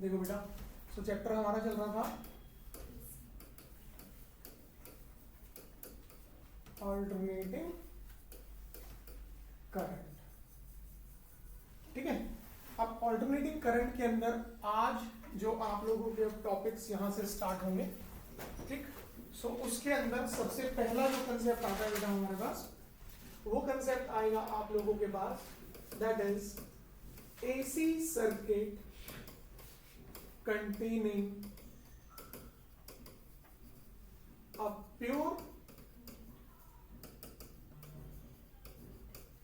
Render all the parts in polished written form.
देखो बेटा, सो चैप्टर हमारा चल रहा था ऑल्टरनेटिंग करंट, ठीक है। अब ऑल्टरनेटिंग करंट के अंदर आज जो आप लोगों के टॉपिक्स यहां से स्टार्ट होंगे, ठीक। सो उसके अंदर सबसे पहला जो कंसेप्ट आता है बेटा हमारे पास, वो कंसेप्ट आएगा आप लोगों के पास, that is AC circuit containing a pure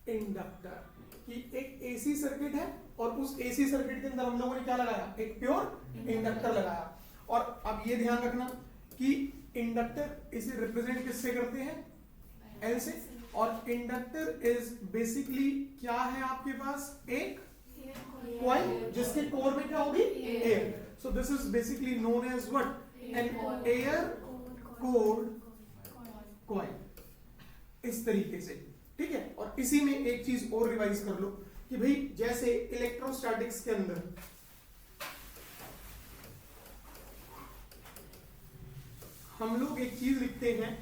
inductor. कि एक एसी सर्किट है और उस एसी सर्किट के अंदर हम लोगों ने क्या लगाया, एक प्योर इंडक्टर लगाया। और अब ये ध्यान रखना कि इंडक्टर इसे रिप्रेजेंट किससे करते हैं, एल से, और इंडक्टर इज बेसिकली क्या है आपके पास, एक कॉइल जिसके कोर में क्या होगी, air. So this is basically known as what? An air cored coil। इस तरीके से, ठीक है। और इसी में एक चीज और रिवाइज कर लो कि भाई जैसे इलेक्ट्रोस्टैटिक्स के अंदर हम लोग एक चीज लिखते हैं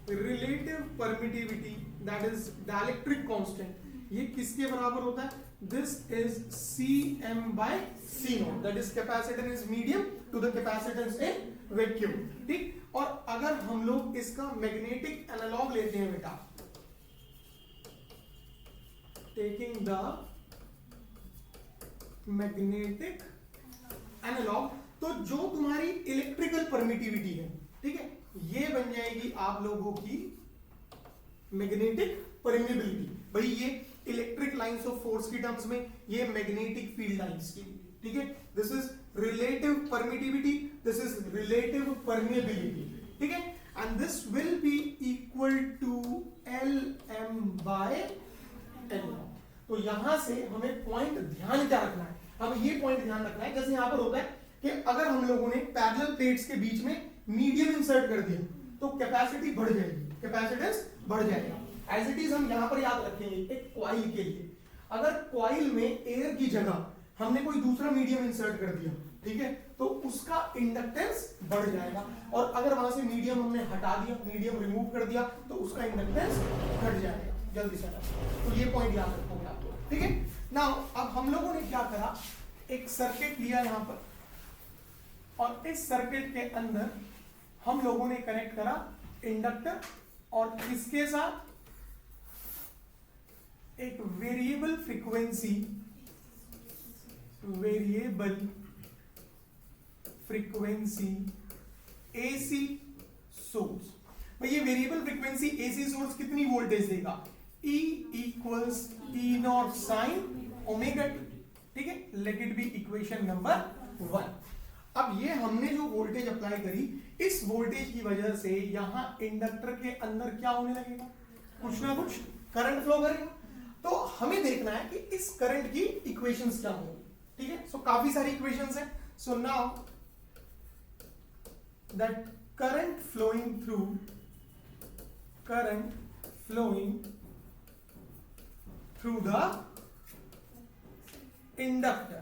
relative permittivity, that is dielectric constant. ये किसके बराबर होता है, this is Cm by C0, that is capacitance is medium to the capacitance in vacuum, ठीक। और अगर हम लोग इसका मैग्नेटिक एनालॉग लेते हैं बेटा, टेकिंग द मैग्नेटिक एनालॉग, तो जो तुम्हारी इलेक्ट्रिकल परमिटिविटी है, ठीक है, ये बन जाएगी आप लोगों की मैग्नेटिक परमिबिलिटी। भाई ये इलेक्ट्रिक लाइंस ऑफ फोर्स की टर्म्स में, ये मैग्नेटिक फील्ड लाइंस की, ठीक है। This is relative permittivity, this is relative permeability, ठीक है। And this will be equal to L M by L. तो यहां से हमें पॉइंट ध्यान क्या रखना है, हमें ये पॉइंट ध्यान रखना है, जैसे यहां पर होता है कि अगर हम लोगों ने पैरेलल प्लेट्स के बीच में मीडियम इंसर्ट कर दिया तो कैपेसिटी बढ़ जाएगी, कैपेसिटेंस बढ़ जाएगा। एज इट इज हम यहां पर याद रखेंगे एक कॉइल के लिए, अगर कॉइल में एयर की जगह हमने कोई दूसरा मीडियम इंसर्ट कर दिया, ठीक है, तो उसका इंडक्टेंस बढ़ जाएगा। और अगर वहां से मीडियम हमने हटा दिया, मीडियम रिमूव कर दिया, तो उसका इंडक्टेंस घट जाएगा। जल्दी से, तो ये पॉइंट याद रखोगे आप लोग, ठीक है। नाउ अब हम लोगों ने क्या करा, एक सर्किट लिया यहां पर, और इस सर्किट के अंदर हम लोगों ने कनेक्ट करा इंडक्टर, और किसके साथ, एक variable frequency, variable frequency AC source. भाई ये वेरिएबल फ्रीक्वेंसी एसी सोर्स कितनी वोल्टेज देगा, E equals E nought sine omega T, ठीक है। Let it be equation number 1। अब ये हमने जो वोल्टेज अप्लाई करी, इस वोल्टेज की वजह से यहां इंडक्टर के अंदर क्या होने लगेगा, कुछ ना कुछ करंट फ्लो करेगा। तो हमें देखना है कि इस करंट की इक्वेशंस क्या होंगी, ठीक है। सो काफी सारी इक्वेशंस हैं। So now that current flowing through the inductor.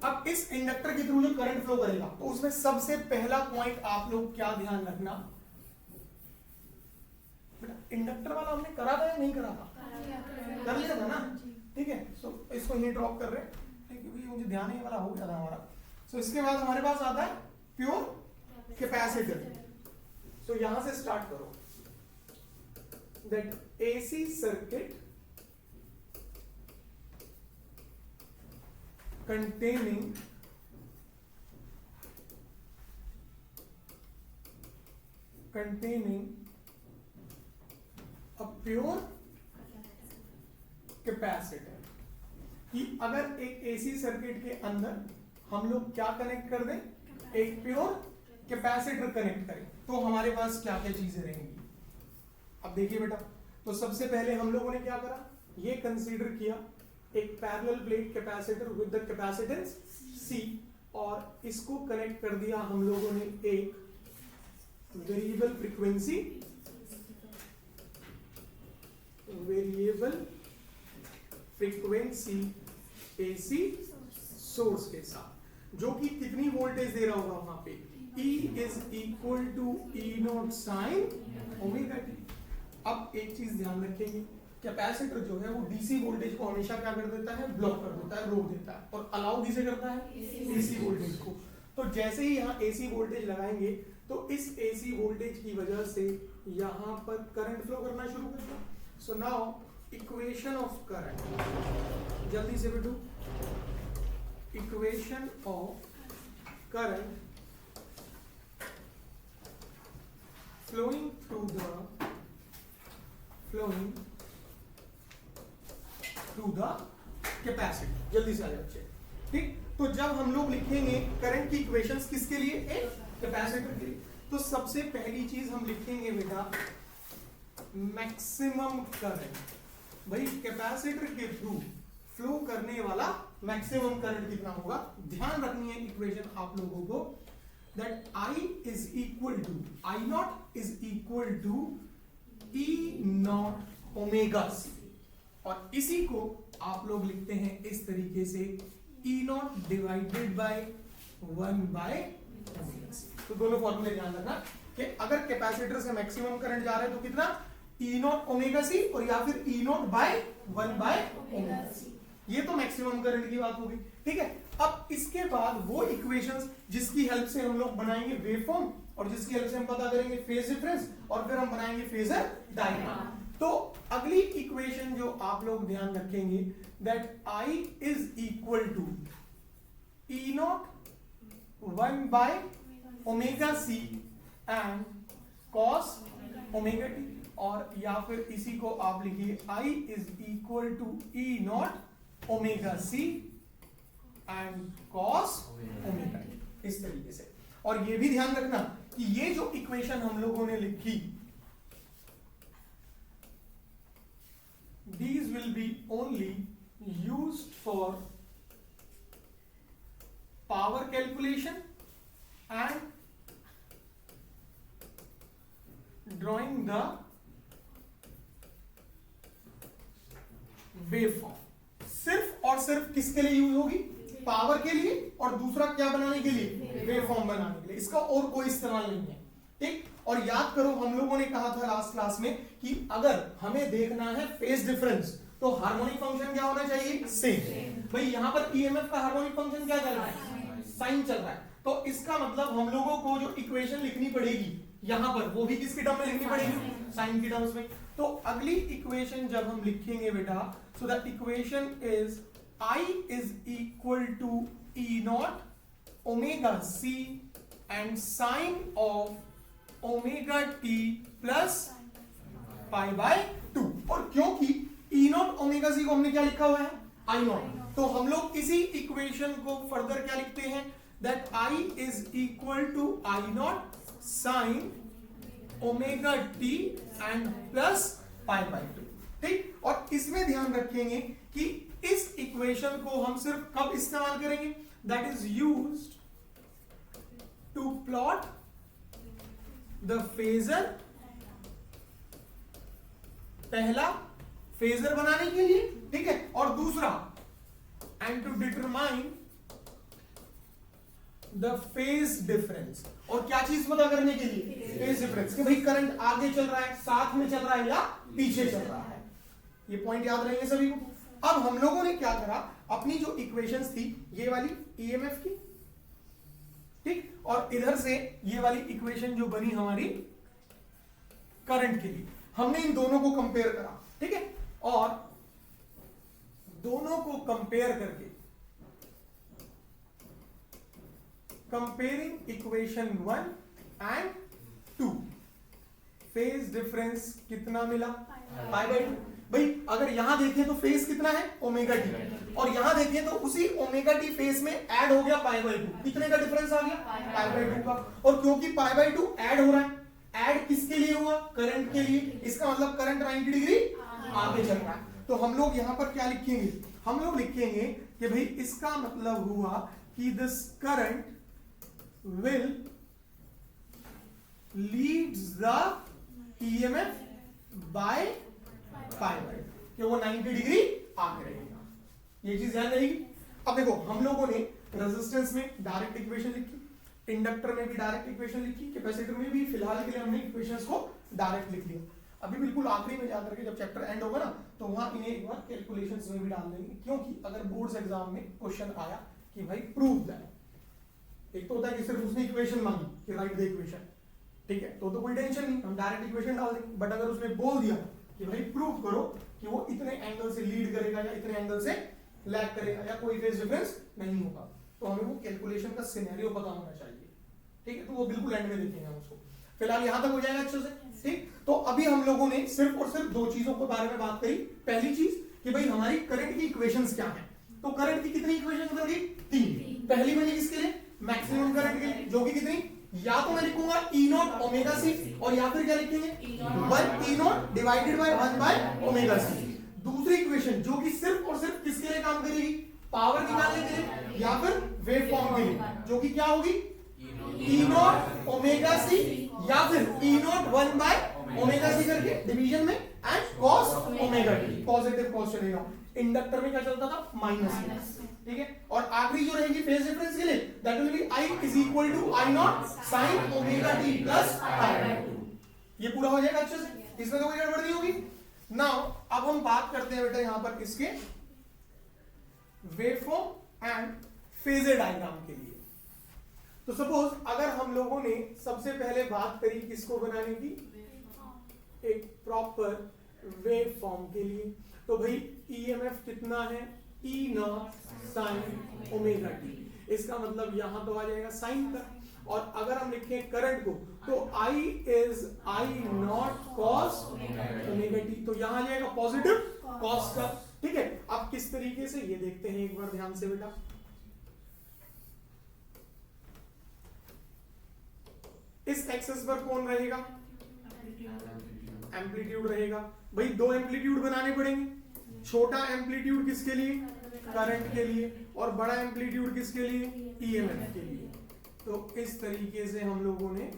अब इस इंडक्टर के थ्रू जो करंट फ्लो करेगा, तो उसमें सबसे पहला पॉइंट आप लोग क्या ध्यान रखना, बेटा इंडक्टर वाला हमने करा था या नहीं करा था, कर लिया था ना, ठीक है। सो इसको यही ड्रॉप कर रहे हैं, ठीक है, क्योंकि मुझे ध्यान ही वाला हो गया था हमारा। सो इसके बाद हमारे पास आता है प्योर कैपेसिटर। सो यहां से स्टार्ट करो, that AC circuit containing a pure capacitor। कि अगर एक एसी सर्किट के अंदर हम लोग क्या कनेक्ट कर दें, एक प्योर कैपेसिटर कनेक्ट करें, तो हमारे पास क्या क्या चीजें रहेंगी। अब देखिए बेटा, तो सबसे पहले हम लोगों ने क्या करा, ये कंसीडर किया एक parallel plate capacitor with the capacitance C, और इसको कनेक्ट कर दिया हम लोगों ने एक वेरिएबल फ्रीक्वेंसी एसी सोर्स के साथ। जो कि कितनी वोल्टेज दे रहा होगा वहां पे, E is equal to E nought sine omega t. अब एक चीज ध्यान रखेंगे, कैपेसिटर जो है वो डीसी वोल्टेज को हमेशा क्या कर देता है, ब्लॉक कर देता है, रोक देता है, और अलाउ किसे करता है, एसी वोल्टेज को। तो जैसे ही यहाँ एसी वोल्टेज लगाएंगे तो इस एसी वोल्टेज की वजह से यहाँ पर करंट फ्लो करना शुरू करेगा। So now equation of current, जल्दी से बेटू, equation of current flowing through the capacitor. जल्दी से आ जाओ बच्चे, ठीक। तो जब हम लोग लिखेंगे करंट की इक्वेशंस किसके लिए, एक कैपेसिटर के लिए, तो सबसे पहली चीज हम लिखेंगे बेटा मैक्सिमम करंट। भाई कैपेसिटर के थ्रू फ्लो करने वाला मैक्सिमम करंट कितना होगा, ध्यान रखनी है इक्वेशन आप लोगों को, that I is equal to I naught is equal to E naught omega C, और इसी को आप लोग लिखते हैं इस तरीके से E naught divided by 1 by omega C। तो दोनों फॉर्मूले ध्यान रखना कि अगर कैपेसिटर से मैक्सिमम करंट जा रहा है तो कितना, E naught omega C, और या फिर E naught by 1 by omega C। ये तो मैक्सिमम करंट की बात होगी, ठीक है। अब इसके बाद वो इक्वेशंस जिसकी हेल्प से हम लोग बनाएंगे वेवफॉर्म, और जिसकी हेल्प से हम पता करेंगे फेज डिफरेंस, और फिर हम बनाएंगे फेजर डायग्राम। तो अगली इक्वेशन जो आप लोग ध्यान रखेंगे, that I is equal to E nought 1 by omega C and cos omega t, और या फिर इसी को आप लिखिए I is equal to E nought omega C and cos omega t, इस तरीके से। और ये भी ध्यान रखना कि ये जो इक्वेशन हम लोगों ने लिखी, these will be only used for power calculation and drawing the waveform। सिर्फ और सिर्फ किसके लिए यूज होगी, पावर के लिए, और दूसरा क्या बनाने के लिए, वेवफॉर्म बनाने के लिए। इसका और कोई इस्तेमाल नहीं है, ठीक। और याद करो हम लोगों ने कहा था लास्ट क्लास में कि अगर हमें देखना है फेज डिफरेंस तो हार्मोनिक फंक्शन क्या होना चाहिए, सेम। भाई यहाँ पर ईएमएफ का हार्मोनिक फंक्शन क्या चल रहा है, साइन चल रहा है, तो इसका मतलब हम लोगों को जो इक्वेशन लिखनी पड़ेगी यहाँ पर, वो भी किसकी टर्म में लिखनी पड़ेगी, साइन की टर्म्स में। तो अगली इक्वेशन जब हम लिखेंगे बेटा, so the equation is I is equal to E naught omega C and sine of omega t plus pi by 2। और क्योंकि E naught omega C को हमने क्या लिखा हुआ है, I naught, तो हम लोग इसी इक्वेशन को फर्दर क्या लिखते हैं, that I is equal to I naught sine omega t and plus pi by 2, ठीक। और इसमें ध्यान रखेंगे कि इस इक्वेशन को हम सिर्फ कब इस्तेमाल करेंगे, that is used to plot the phasor, पहला फेजर बनाने के लिए, ठीक है, और दूसरा and to determine the phase difference. और क्या चीज पता करने के लिए, फेज डिफरेंस, कि भाई करंट आगे चल रहा है, साथ में चल रहा है या पीछे चल रहा है। ये पॉइंट याद रहेंगे सभी को। अब हम लोगों ने क्या करा, अपनी जो इक्वेशंस थी ये वाली ईएमएफ की, ठीक, और इधर से ये वाली इक्वेशन जो बनी हमारी करंट के लिए, हमने इन दोनों को कंपेयर करा, ठीक है। और दोनों को कंपेयर करके, comparing equation 1 and 2, phase difference कितना मिला, पाई बाय 2। भाई अगर यहां देखें तो फेज कितना है, ओमेगा टी, और यहां देखें तो उसी ओमेगा टी फेज में ऐड हो गया पाई बाय 2। कितने का डिफरेंस आ गया, पाई बाय 2 का। और क्योंकि पाई बाय 2 ऐड हो रहा है, ऐड किसके लिए हुआ, करंट के लिए, इसका मतलब करंट 90 डिग्री आगे चल रहा है। तो हम लोग यहां पर क्या लिखेंगे, हम लोग लिखेंगे कि भाई इसका मतलब हुआ कि this current will leads the EMF by pi by 2, कि वो 90 डिग्री आगे रहेगा। ये चीज ध्यान रहेगी। अब देखो हम लोगों ने रेजिस्टेंस में डायरेक्ट इक्वेशन लिखी, इंडक्टर में भी डायरेक्ट इक्वेशन लिखी, कैपेसिटर में भी फिलहाल के लिए हमने इक्वेशंस को डायरेक्ट लिख लिया। अभी बिल्कुल आखिरी में जाकर के जब चैप्टर एंड होगा ना तो वहां इन्हें एक बार कैलकुलेशंस में भी डाल देंगे, क्योंकि अगर बोर्ड्स एग्जाम में क्वेश्चन आया कि भाई प्रूव दैट, एक तो होता है कि सिर्फ उसने इक्वेशन मांगी कि राइट द इक्वेशन, ठीक है, तो कोई टेंशन नहीं, हम डायरेक्ट इक्वेशन डाल देंगे। बट अगर उसने बोल दिया कि भाई प्रूव करो कि वो इतने एंगल से लीड करेगा या इतने एंगल से लैग करेगा या कोई फेज डिफरेंस नहीं होगा, तो हमें वो कैलकुलेशन का सिनेरियो पता होना चाहिए, ठीक है, तो वो बिल्कुल एंड में देखेंगे हम उसको। फिलहाल यहां तक हो जाएगा अच्छे से, ठीक। तो अभी हम लोगों ने सिर्फ और सिर्फ दो चीजों के बारे में बात करी। पहली चीज कि भाई हमारी करंट की इक्वेशंस क्या है, तो करंट की कितनी इक्वेशन बन गई, 3। पहली बनी किसके लिए, मैक्सिमम करंट के लिए, जो कि कितनी, या तो मैं लिखूंगा ई नॉट ओमेगा सी, और या फिर क्या लिखेंगे 1 E naught divided by 1 by omega C. दूसरी इक्वेशन जो कि सिर्फ और सिर्फ किसके लिए काम करेगी, पावर निकालने के लिए या फिर वेव फॉर्म के लिए, जो कि क्या होगी ई नॉट ओमेगा सी या फिर ई नॉट 1 बाय ओमेगा सी करके डिवीजन में and cos omega T, positive cos चलेगा। इंडक्टर में क्या चलता था, माइनस, ठीक है। और आखिरी जो रहेगी फेज डिफरेंस के लिए, that will be I is equal to I nought sin omega t plus pi/2। ये पूरा हो जाएगा अच्छे से, इसमें तो कोई गड़बड़ नहीं होगी। नाउ अब हम बात करते हैं बेटा यहां पर इसके वेवफॉर्म एंड फेजर डायग्राम के लिए। तो सपोज अगर हम लोगों ने सबसे पहले बात करी किसको बनाने की, एक प्रॉपर वेव फॉर्म के लिए, तो भाई ईएमएफ कितना है, ई नॉट साइन ओमेगा टी, इसका मतलब यहां तो आ जाएगा साइन का। और अगर हम लिखें करंट को तो I is I naught cos omega t, तो यहां आ जाएगा पॉजिटिव कॉस का, ठीक है। अब किस तरीके से ये देखते हैं एक बार ध्यान से बेटा। इस एक्सेस पर कौन रहेगा, एम्पलीट्यूड रहेगा। भाई दो एम्पलीट्यूड बनाने पड़ेंगे, छोटा एम्पलीट्यूड किसके लिए, करंट के लिए, और बड़ा एम्पलीट्यूड किसके लिए, ईएमएफ के लिए। तो इस तरीके से हम लोगों ने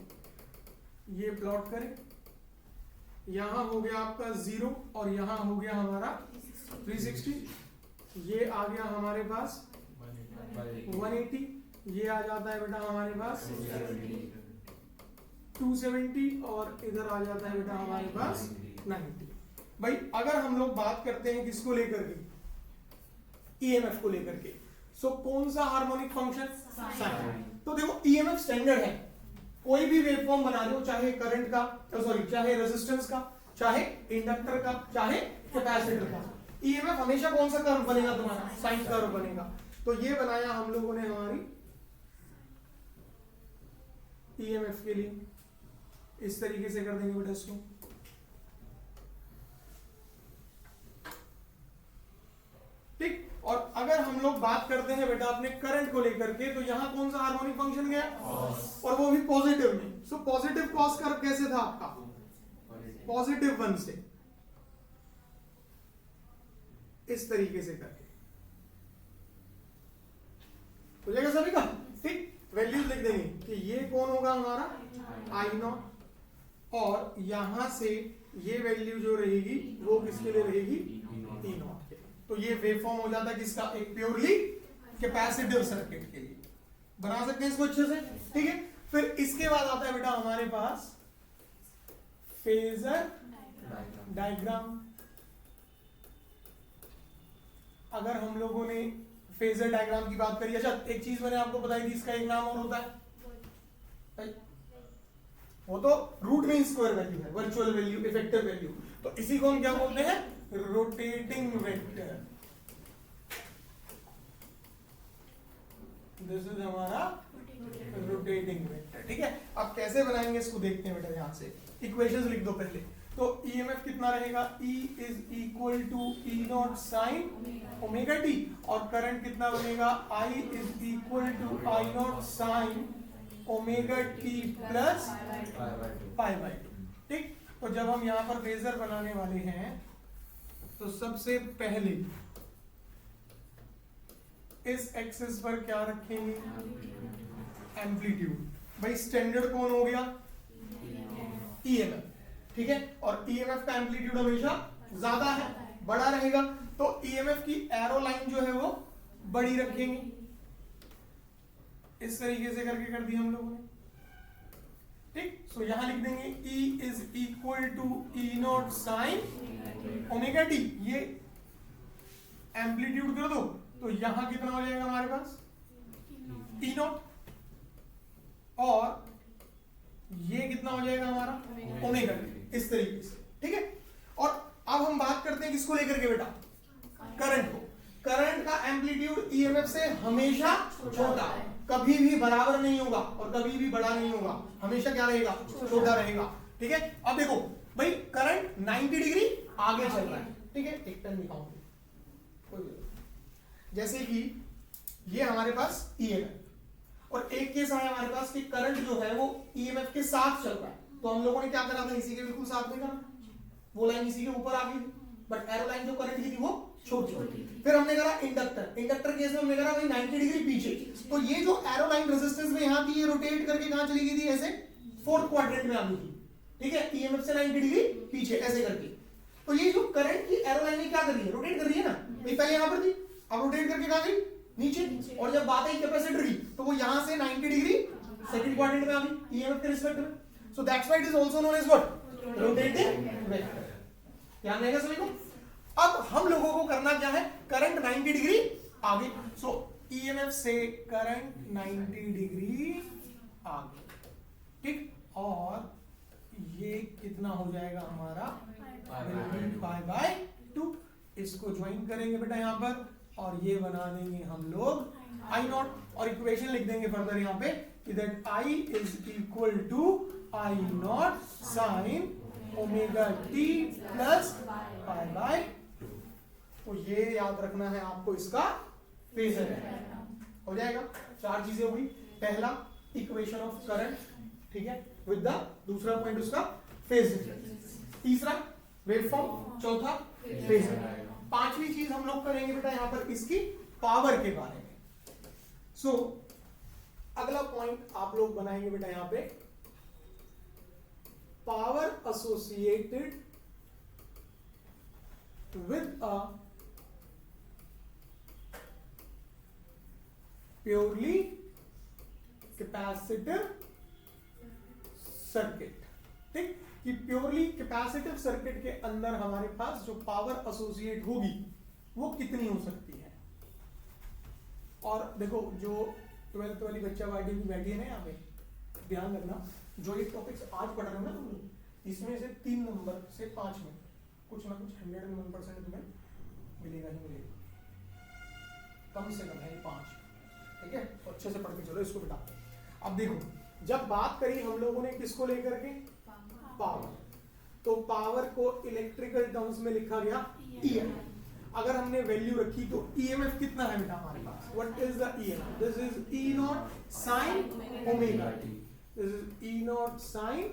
ये प्लॉट करें, यहां हो गया आपका 0 और यहां हो गया हमारा 360, ये आ गया हमारे पास 180, ये आ जाता है बेटा हमारे पास 270 और इधर आ जाता है बेटा हमारे पास 90। भाई अगर हम लोग बात करते हैं किसको लेकर के, ईएमएफ को लेकर के, सो कौन सा हार्मोनिक फंक्शन, साइन। तो देखो ईएमएफ स्टैंडर्ड है, कोई भी वेवफॉर्म बना लो, चाहे करंट का, सॉरी चाहे रेजिस्टेंस का, चाहे इंडक्टर का, चाहे कैपेसिटर का, ईएमएफ हमेशा कौन सा कर्व बनेगा तुम्हारा, साइन कर्व बनेगा। तो ये बनाया हम लोगों ने हमारी ईएमएफ के लिए, इस तरीके से कर देंगे बेटा इसको, ठीक। और अगर हम लोग बात करते हैं बेटा अपने करंट को लेकर के, तो यहां कौन सा हार्मोनिक फंक्शन गया, और वो भी पॉजिटिव में। सो पॉजिटिव कॉस कर्व कैसे था आपका, पॉजिटिव 1 से, इस तरीके से करके हो जाएगा सभी का, ठीक। वैल्यूज लिख देंगे कि ये कौन होगा हमारा आई नॉट, और यहां से ये वैल्यू जो रहेगी वो किसके लिए रहेगी, ई नॉट के। तो ये वेवफॉर्म हो जाता है किसका, एक प्योरली कैपेसिटिव सर्किट के लिए। बना सकते हैं इसको अच्छे से, ठीक है। फिर इसके बाद आता है बेटा हमारे पास फेजर डायग्राम। अगर हम लोगों ने फेजर डायग्राम की बात करी, अच्छा एक चीज मैंने आपको बताई थी, इसका एक नाम और होता है, वो तो रूट मीन स्क्वायर वैल्यू है, वर्चुअल वैल्यू, इफेक्टिव वैल्यू। तो इसी को हम क्या बोलते हैं, रोटेटिंग वेक्टर। दिस इज हमारा रोटेटिंग वेक्टर, ठीक है। अब कैसे बनाएंगे इसको देखते हैं बेटा, यहां से इक्वेशंस लिख दो पहले। तो ईएमएफ कितना रहेगा, E is equal to E not sine omega t, और करंट कितना बनेगा, I is equal to I nought sine omega t plus pi/2, ठीक। तो जब हम यहां पर फेजर बनाने वाले हैं तो सबसे पहले इस एक्सिस पर क्या रखेंगे, एम्पलीट्यूड। भाई स्टैंडर्ड कौन हो गया, ईएमएफ, ठीक है। और ईएमएफ का एम्पलीट्यूड हमेशा ज्यादा है, बड़ा रहेगा, तो ईएमएफ की एरो लाइन जो है वो बड़ी रखेंगे, इस तरीके से करके कर दिया हम लोगों ने, ठीक। सो यहां लिख देंगे E is equal to E nought sine omega t, ये एम्पलीट्यूड कर दो तो यहां कितना हो जाएगा हमारे पास E नॉट, और ये कितना हो जाएगा हमारा ओमेगा टी, इस तरीके से, ठीक है। और अब हम बात करते हैं किसको लेकर के बेटा, करंट को। करंट का एम्पलीट्यूड ईएमएफ से हमेशा छोटा, कभी भी बराबर नहीं होगा और कभी भी बड़ा नहीं होगा, हमेशा क्या रहेगा, छोटा रहेगा, ठीक है। अब देखो भाई करंट 90 डिग्री आगे चल रहा है, ठीक है, एक पेन दिखाऊंगी, जैसे कि ये हमारे पास ईएमएफ और एक केस है हमारे पास कि करंट जो है वो ईएमएफ के साथ चल रहा है, तो हम लोगों ने क्या करा था, इसी के बिल्कुल साथ में करा, वो लाइन इसी के ऊपर आ गई, बट एरो लाइन जो करंट की थी वो छोटी। फिर हमने करा इंडक्टर, इंडक्टर केस में हमने करा भाई 90 डिग्री पीछे, तो ये जो एरो लाइन रेजिस्टेंस में यहां थी ये रोटेट करके कहां चली गई थी, ऐसे फोर्थ क्वाड्रेंट में आ गई थी, ठीक है, ईएमएफ से 90 डिग्री पीछे ऐसे करके। तो ये जो करंट की एरो लाइन में क्या कर रही है, रोटेट कर रही है ना, ये पहले यहां पर थी, अब रोटेट करके कहां गई, नीचे, और जब बात आई कैपेसिटर की तो वो यहां से 90 डिग्री सेकंड क्वाड्रेंट में आ गई ईएमएफ के रिस्पेक्ट में। So that's why it is also known as what, rotating vector. ध्यान रहेगा सभी को। अब हम लोगों को करना क्या है, करंट 90 डिग्री आगे, सो ईएमएफ से करंट 90 डिग्री आगे, ठीक, और ये कितना हो जाएगा हमारा पाई बाय 2, इसको ज्वाइन करेंगे बेटा यहां पर, और ये बना देंगे हम लोग आई नॉट, और इक्वेशन लिख देंगे फर्दर यहां पे कि that I is equal to I nought sine omega t plus pi by 2। तो ये याद रखना है आपको, इसका फेजर है, हो जाएगा। चार चीजें हुई, पहला इक्वेशन ऑफ करंट, ठीक है, विद द दूसरा पॉइंट उसका फेजर, तीसरा वेवफॉर्म, चौथा फेजर। पांचवी चीज हम लोग करेंगे बेटा यहां पर इसकी पावर के बारे में। सो अगला पॉइंट आप लोग बनाएंगे बेटा यहां पे, power associated with a purely capacitive circuit, ठीक, कि प्योरली कैपेसिटिव सर्किट के अंदर हमारे पास जो पावर एसोसिएट होगी वो कितनी हो सकती है। और देखो जो 12th वाली बच्चा पार्टी की बैठी है ना यहाँ पे, ध्यान रखना जो ये टॉपिक्स आज पढ़ रहे हो ना तुम लोग, इसमें से 3 नंबर से 5 में कुछ ना कुछ 101% तुम्हें मिलेगा ही मिलेगा, कम से कम है 5, ठीक है, तो अच्छे से पढ़ के चलो इसको बेटा। अब देखो जब बात करी हम लोगों ने किसको लेकर के, पावर, तो पावर को इलेक्ट्रिकल टर्म्स में लिखा गया ईएमएफ। अगर हमने वैल्यू रखी तो ईएमएफ कितना है बेटा हमारे पास, what is the EMF, this is E not sine omega t, this is E not sine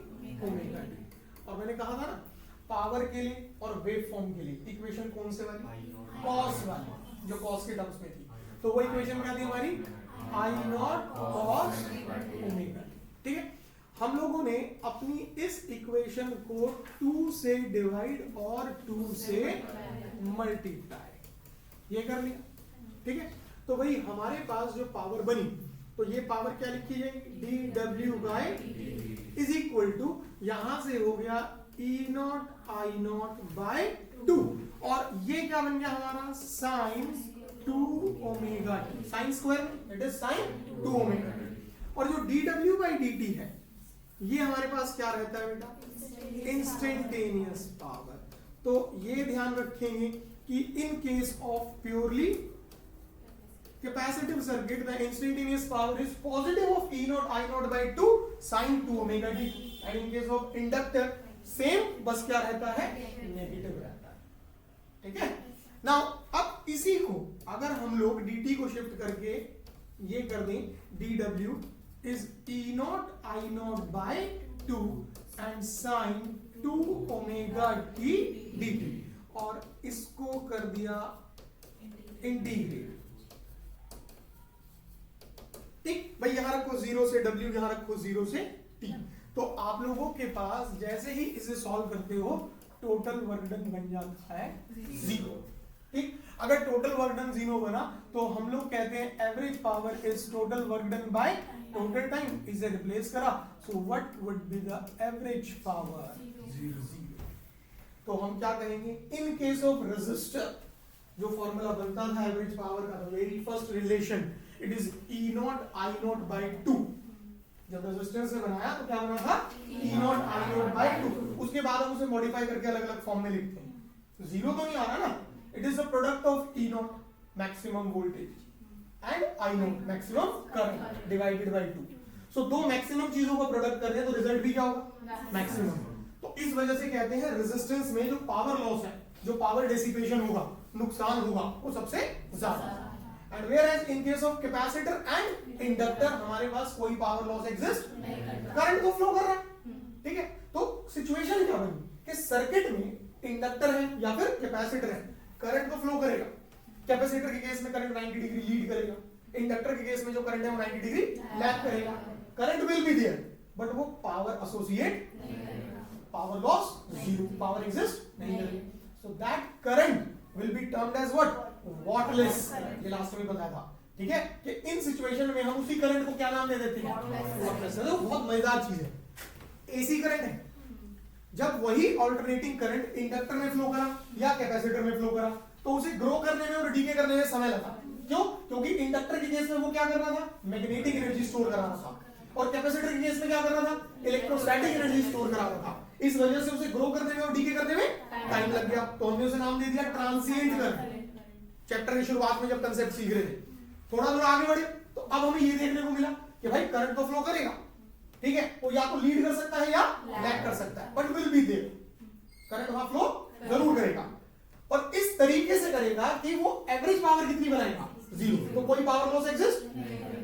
omega t. और मैंने कहा था ना पावर के लिए और वेव फॉर्म के लिए इक्वेशन कौन से वाली, कॉस वाली, जो कॉस के टर्म्स में थी, तो वो इक्वेशन क्या थी हमारी, आई नॉट कॉस ओमेगा टी, ठीक है। हम लोगों ने अपनी इस इक्वेशन को 2 से डिवाइड और 2 से मल्टीप्लाई ये कर लिया, ठीक है। तो भाई हमारे पास जो पावर बनी, तो ये पावर क्या लिखी जाएगी, dw by is equal to, यहां से हो गया E nought I nought by 2, और ये क्या बन गया हमारा sine 2 omega t, sine square it is sine 2 omega t. और जो dw बाय dt है ये हमारे पास क्या रहता है बेटा, इंस्टेंटेनियस पावर। तो ये ध्यान रखेंगे कि in case of purely capacitive circuit the instantaneous power is positive of E not I not by 2 sin 2 omega t, and in case of inductor same, बस क्या रहता है, नेगेटिव रहता है, ठीक है। नाउ अब इसी को अगर हम लोग dt को शिफ्ट करके ये कर दें, dw is E naught I naught by 2 and sin 2 omega t dt, और इसको कर दिया इंटीग्रेट, ठीक भाई, यहां रखो 0 से w, यहां रखो 0 से t। तो आप लोगों के पास जैसे ही इसे सॉल्व करते हो टोटल वर्क डन बन जाता है 0, ठीक। अगर टोटल वर्क डन 0 बना तो हम लोग कहते हैं average power is total work done by total time, इसे रिप्लेस करा, so what would be the average power? 0। तो हम क्या कहेंगे इन केस ऑफ रेजिस्टर, जो फॉर्मूला बनता था एवरेज पावर का, very first relation, it is E nought I not by 2। जब रेजिस्टेंस से बनाया तो क्या बना था ई नॉट आई नॉट बाई 2। उसके बाद हम उसे मॉडिफाई करके अलग अलग फॉर्म में लिखते हैं, तो 0 तो नहीं आ रहा ना, it is the product of E not maximum voltage and I not maximum current divided by 2। सो दो मैक्सिमम चीजों का प्रोडक्ट कर रहे हैं तो रिजल्ट भी क्या होगा? मैक्सिमम। तो इस वजह से कहते हैं रेजिस्टेंस में जो पावर लॉस है, जो पावर डेसिपेशन होगा, नुकसान होगा, वो सबसे ज्यादा। And whereas in case of capacitor and inductor हमारे पास कोई पावर लॉस एग्जिस्ट नहीं करता, करंट को फ्लो कर रहा है। ठीक है, तो सिचुएशन क्या बनी कि सर्किट में इंडक्टर है या फिर कैपेसिटर है, करंट को फ्लो करेगा। कैपेसिटर के केस में करंट 90 डिग्री लीड करेगा, इंडक्टर के केस में जो करंट है वो 90 डिग्री लैग करेगा। Current will be there but वो पावर एसोसिएट नहीं करेगा, पावर लॉस 0, पावर एग्जिस्ट नहीं करेगी। So that current will be termed as what? Wattles। ये लास्ट में बताया था, ठीक है, कि इन सिचुएशन में हम उसी करंट को क्या नाम दे देते हैं? Wattles। तो बहुत मजेदार चीज है। एसी करंट है, जब वही ऑल्टरनेटिंग करंट इंडक्टर में फ्लो करा या कैपेसिटर में फ्लो करा तो उसे ग्रो करने में और डीके करने में समय लगा। क्यों? क्योंकि इंडक्टर के केस में वो क्या कर रहा था? मैग्नेटिक एनर्जी स्टोर कर रहा था, और कैपेसिटर के केस में क्या कर रहा था? इलेक्ट्रोस्टैटिक एनर्जी स्टोर कर रहा था। इस वजह से उसे ग्रो करने में और डीके करने में टाइम लग गया, तो हमने उसे नाम दे दिया ट्रांसिएंट करंट। चैप्टर की शुरुआत में जब कंसेप्ट सीख रहे थे, थोड़ा थोड़ा आगे बढ़े तो अब हमें ये देखने को मिला कि भाई करंट तो फ्लो करेगा, ठीक है, वो या तो लीड कर सकता है या लैग कर सकता है, but will be there, current वहां फ्लो जरूर करेगा, और इस तरीके से करेगा कि वो एवरेज पावर कितनी बनाएगा? 0। तो कोई पावर लॉस एग्जिस्ट,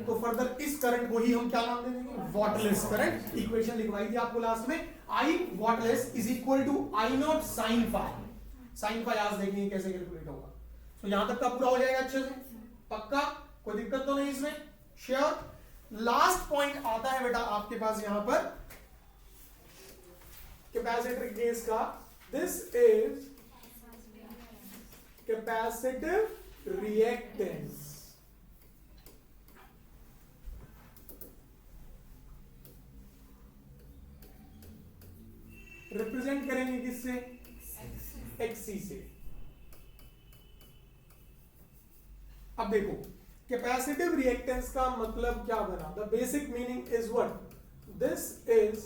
तो फर्दर इस करंट को ही हम क्या नाम दे देंगे? Wattless current. इक्वेशन लिखवाई थी आपको लास्ट में, I wattless is equal to I nought sine phi. Sine phi आज देखेंगे कैसे कैलकुलेट होगा। तो यहां तक का पूरा हो जाएगा अच्छे से, पक्का? कोई दिक्कत तो नहीं इसमें? श्योर? लास्ट पॉइंट आता है बेटा आपके पास यहां पर कैपेसिटर केस का। This is capacitive reactance. Represent करेंगे किससे? एक्सी से। अब देखो कैपेसिटिव रिएक्टेंस का मतलब क्या बना? The basic meaning is what? This is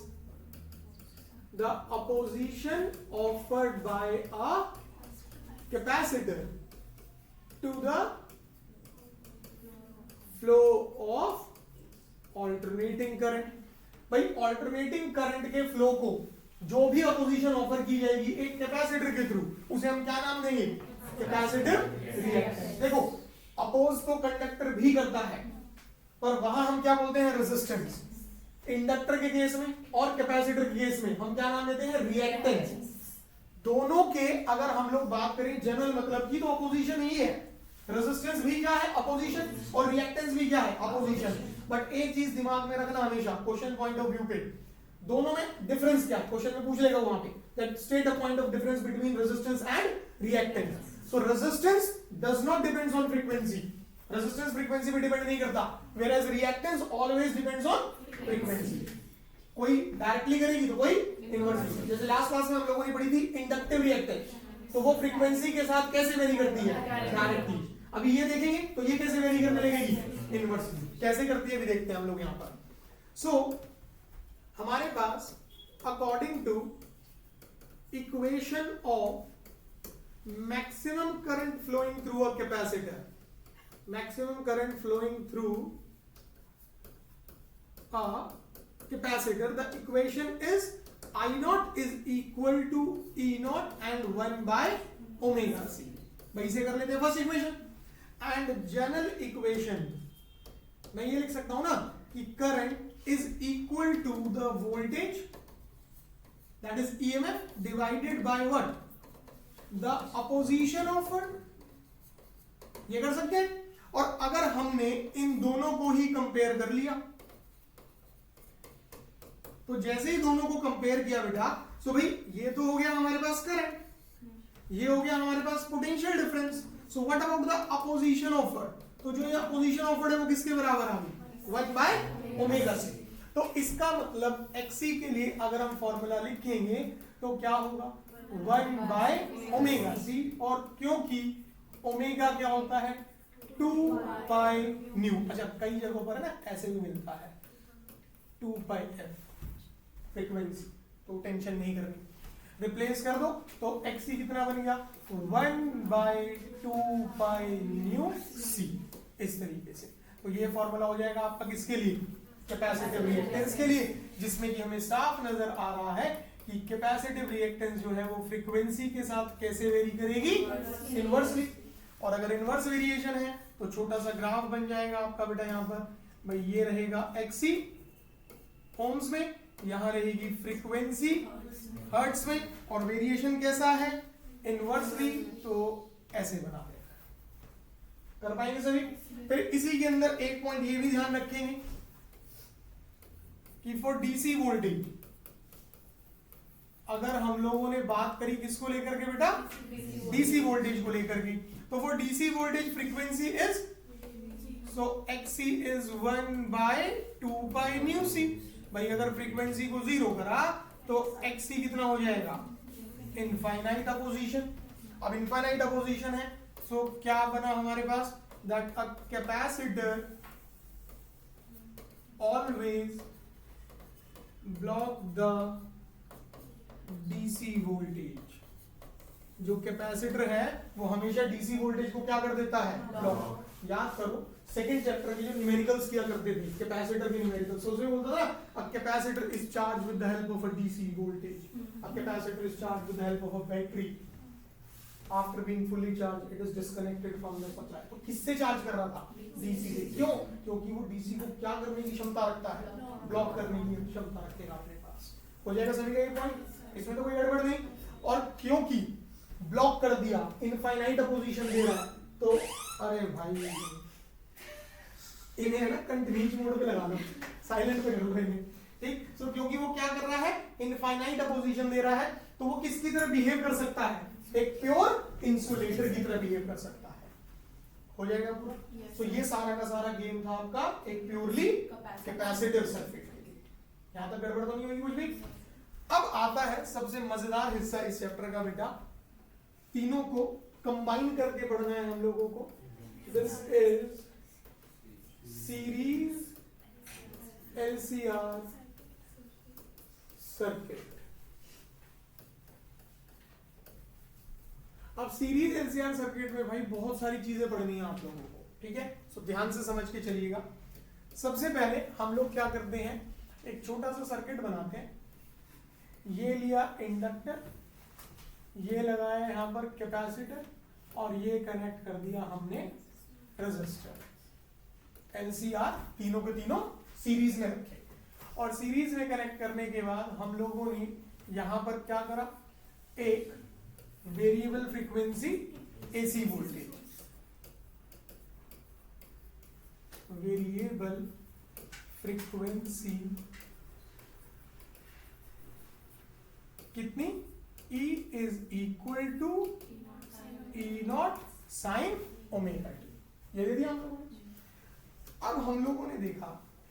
the opposition offered by a capacitor to the flow of alternating current. भाई ऑल्टरनेटिंग करंट के फ्लो को जो भी अपोजिशन ऑफर की जाएगी एक कैपेसिटर के थ्रू, उसे हम क्या नाम देंगे? Capacitive reactance. देखो अपोज तो कंडक्टर भी करता है, पर वहां हम क्या बोलते हैं? रेजिस्टेंस। इंडक्टर के केस में और कैपेसिटर के केस में हम क्या नाम देते हैं? रिएक्टेंस। दोनों के अगर हम लोग बात करें जनरल मतलब की, तो अपोजिशन ही है। रेजिस्टेंस भी क्या है? अपोजिशन, और रिएक्टेंस भी क्या है? अपोजिशन। बट एक चीज दिमाग में रखना हमेशा, क्वेश्चन पॉइंट ऑफ व्यू पे, दोनों में डिफरेंस क्या है? क्वेश्चन में पूछ लेगा वहां पे, that state a point of difference between resistance and reactance. So resistance does not depends on frequency, resistance frequency पे डिपेंड नहीं करता, whereas reactance always depends on frequency. कोई डायरेक्टली करेगी तो कोई इनवर्सली। जैसे लास्ट क्लास में हम लोगों ने पढ़ी थी इंडक्टिव रिएक्टेंस, तो वो फ्रीक्वेंसी के साथ कैसे वेरी करती है? डायरेक्टली। अभी ये देखेंगे तो ये कैसे वेरी करने लगेगी? इनवर्सली। कैसे करती है अभी देखते हैं हम लोग यहां पर। सो हमारे पास according to equation of maximum current flowing through a capacitor, maximum current flowing through a capacitor, the equation is I naught is equal to E naught and 1 by omega c। भाई से कर लेते हैं first equation. And general equation मैं ये लिख सकता हूं ना कि current is equal to the voltage that is EMF divided by what? The opposition of current. ये कर सकते हैं। और अगर हमने इन दोनों को ही कंपेयर कर लिया, तो जैसे ही दोनों को कंपेयर किया बेटा, सो भाई ये तो हो गया हमारे पास करंट, ये हो गया हमारे पास potential difference, so what about the opposition offered, तो जो ये अपोजिशन ऑफर्ड है वो किसके बराबर आ गई 1 बाय ओमेगा से। तो इसका मतलब XC के लिए अगर हम फॉर्मूला लिखेंगे तो क्या होगा 1 बाय ओमेगा C, और क्योंकि ओमेगा क्या होता है 2 पाई न्यू, अच्छा कई जगहों पर है ना ऐसे भी मिलता है 2 पाई f फ्रीक्वेंसी, तो टेंशन नहीं करनी, रिप्लेस कर दो तो XC कितना बन गया 1 बाय 2 पाई न्यू C, इस तरीके से। तो ये फॉर्मूला हो जाएगा आपका किसके लिए कैपेसिटिव रिएक्टेंस के लिए, जिसमें कि हमें साफ नजर आ रहा है कि कैपेसिटिव रिएक्टेंस जो है वो फ्रीक्वेंसी के साथ कैसे वेरी करेगी इनवर्सली, और अगर इनवर्स वेरिएशन है तो छोटा सा ग्राफ बन जाएगा आपका बेटा यहाँ पर भाई, ये रहेगा XC ओम्स में, यहाँ रहेगी फ्रीक्वेंसी हर्ट्ज में, और वेरिएशन कैसा है इनवर्सली, तो ऐसे बना देगा। कर पाएंगे सभी? फिर इसी के अंदर एक पॉइंट ये भी ध्यान रखेंगे कि फॉर डीसी वोल्टेज अगर हम लोगों ने बात करी किसको लेकर के बेटा डीसी वोल्टेज को लेकर के, तो for DC voltage frequency is so XC is 1 by 2 pi nu C। भाई अगर फ्रीक्वेंसी को 0 करा तो XC कितना हो जाएगा इनफाइनाइट अपोजिशन। अब इनफाइनाइट अपोजिशन है सो क्या बना हमारे पास that a capacitor always block the DC voltage. जो कैपेसिटर है वो हमेशा डीसी वोल्टेज को क्या कर देता है ब्लॉक। याद करो सेकंड चैप्टर के जो न्यूमेरिकल्स किया करते थे कैपेसिटर के न्यूमेरिकल्स, तो उसमें बोलता था a capacitor is charge with the help of a DC voltage, a capacitor is charge with the help of a battery, after being fully charge it is disconnected from the supply. तो किससे charge कर रहा था DC से, क्यों? क्योंकि वो DC को क्या करने की क्षमता रखता है ब्लॉक करने की क्षमता रखेगा अपने पास। हो जाएगा सभी का ये पॉइंट, इसमें तो कोई गड़बड़ नहीं। और क्योंकि ब्लॉक कर दिया इनफाइनाइट अपोजिशन दे रहा तो अरे भाई इन्हें है ना कंटिन्यूस मोड पे लगा लो, साइलेंट पे कर लो इन्हें, ठीक। सो क्योंकि वो क्या कर रहा है इनफाइनाइट अपोजिशन दे रहा है तो वो किसकी तरह बिहेव कर सकता है एक प्योर इंसुलेटर की तरह बिहेव कर सकता है। हो जाएगा पूरा। तो ये सारा का सारा गेम था आपका एक प्योरली कैपेसिटिव सर्किट के लिए। यहां तक गड़बड़ तो नहीं होगी कुछ भी। अब आता है सबसे मजेदार हिस्सा इस चैप्टर का बेटा, तीनों को कंबाइन करके पढ़ना है हम लोगों को। This is series LCR circuit. अब सीरीज LCR सर्किट में भाई बहुत सारी चीजें पढ़नी है आप लोगों को, ठीक है। सो ध्यान से समझ के चलिएगा। सबसे पहले हम लोग क्या करते हैं एक छोटा सा सर्किट बनाते हैं। ये लिया इंडक्टर, ये लगाया यहां पर कैपेसिटर और ये कनेक्ट कर दिया हमने रेजिस्टर। LCR तीनों के तीनों सीरीज में रखे और सीरीज में कनेक्ट करने के बाद हम लोगों ने यहां पर क्या करा एक variable frequency AC voltage, variable frequency कितनी E is equal to E0 sin omega t, ये दे दिया हम लोगों ने। अब हम लोगों ने देखा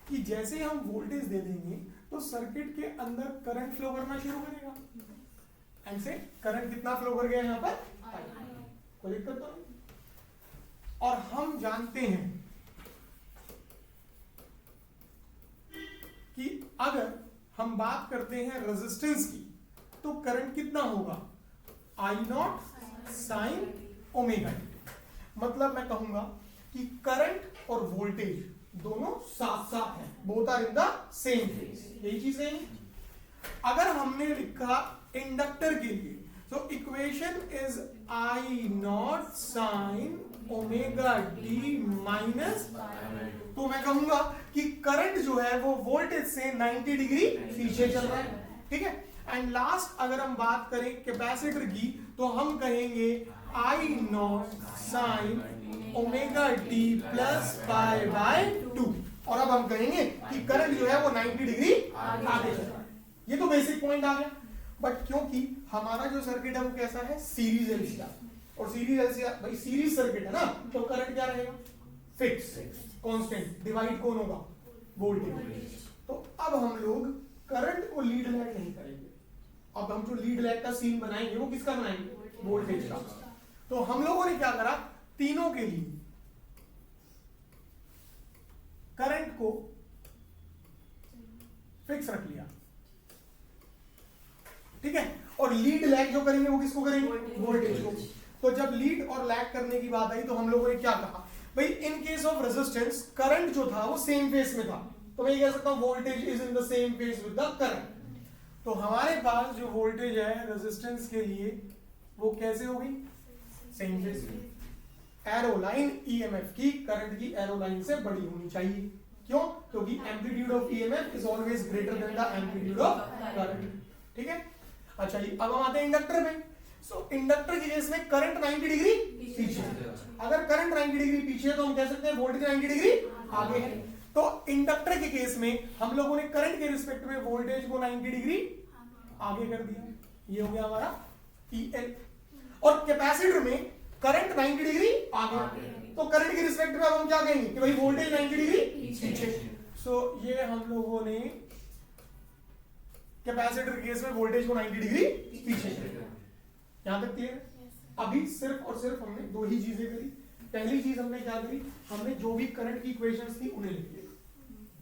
कि जैसे हम वोल्टेज दे देंगे तो सर्किट के अंदर करंट फ्लो करना शुरू करेगा। एंड से करंट कितना फ्लो कर गया यहाँ पर कोई दिक्कत तो नहीं। और हम जानते हैं कि अगर हम बात करते हैं रेजिस्टेंस की तो करंट कितना होगा I0 sin ओमेगा t। मतलब मैं कहूंगा कि करंट और वोल्टेज दोनों साथ साथ हैं, both are in the same phase, यही चीज है। अगर हमने लिखा इंडक्टर के लिए तो equation is I0 sin omega t minus, तो मैं कहूंगा कि करंट जो है वो वोल्टेज से 90 डिग्री पीछे चल रहा है, ठीक है। एंड लास्ट अगर हम बात करें कैपेसिटर की तो हम कहेंगे I0 sin omega t plus pi by 2। और अब हम कहेंगे कि करंट जो है वो 90 डिग्री आगे चल रहा है। ये तो बेसिक पॉइंट आ गया। बट क्योंकि हमारा जो सर्किट है वो कैसा है सीरीज LCR, और सीरीज ऐसे भाई सीरीज सर्किट है ना, तो करंट क्या रहेगा, फिक्स कांस्टेंट, डिवाइड कौन होगा, वोल्टेज। तो अब हम लोग करंट को लीड लैग नहीं करेंगे, अब हम जो लीड लैग का सीन बनाएंगे वो किसका बनाएंगे, वोल्टेज का। तो हम लोगों ने क्या करा, तीनों के लिए करंट को फिक्स रख लिया, ठीक है, और लीड लैग जो करेंगे वो किसको करेंगे, वोल्टेज को। तो जब लीड और लैग करने की बात आई तो हम लोगों ने क्या कहा भाई, in case of resistance current जो था वो सेम फेज में था, तो मैं ये कह सकता हूं voltage is in the same phase with the current. तो हमारे पास जो वोल्टेज है रेजिस्टेंस के लिए वो कैसे होगी, सेम फेज में। एरो लाइन ईएमएफ की करंट की एरो लाइन से बड़ी होनी चाहिए, क्यों, क्योंकि amplitude of EMF is always greater than the amplitude of current, ठीक है। अच्छा जी, अब हम आते हैं इंडक्टर में। सो इंडक्टर के केस में करंट 90 डिग्री पीछे, अगर करंट 90 डिग्री पीछे है तो हम कह सकते हैं वोल्टेज 90 डिग्री आगे है। तो इंडक्टर के केस में हम लोगों ने करंट के रिस्पेक्ट में वोल्टेज को 90 डिग्री आगे कर दिया, ये हो गया हमारा EL। और कैपेसिटर में करंट 90 डिग्री आगे, तो करंट के रिस्पेक्ट में हम क्या कहेंगे कि भाई वोल्टेज 90 डिग्री पीछे। सो ये हम लोगों ने कैपेसिटर के केस में वोल्टेज को 90 डिग्री पीछे, यहां तक क्लियर है। अभी सिर्फ और सिर्फ हमने दो ही चीजें करी। पहली चीज हमने क्या करी, हमने जो भी करंट की इक्वेशंस थी उन्हें लिख लिया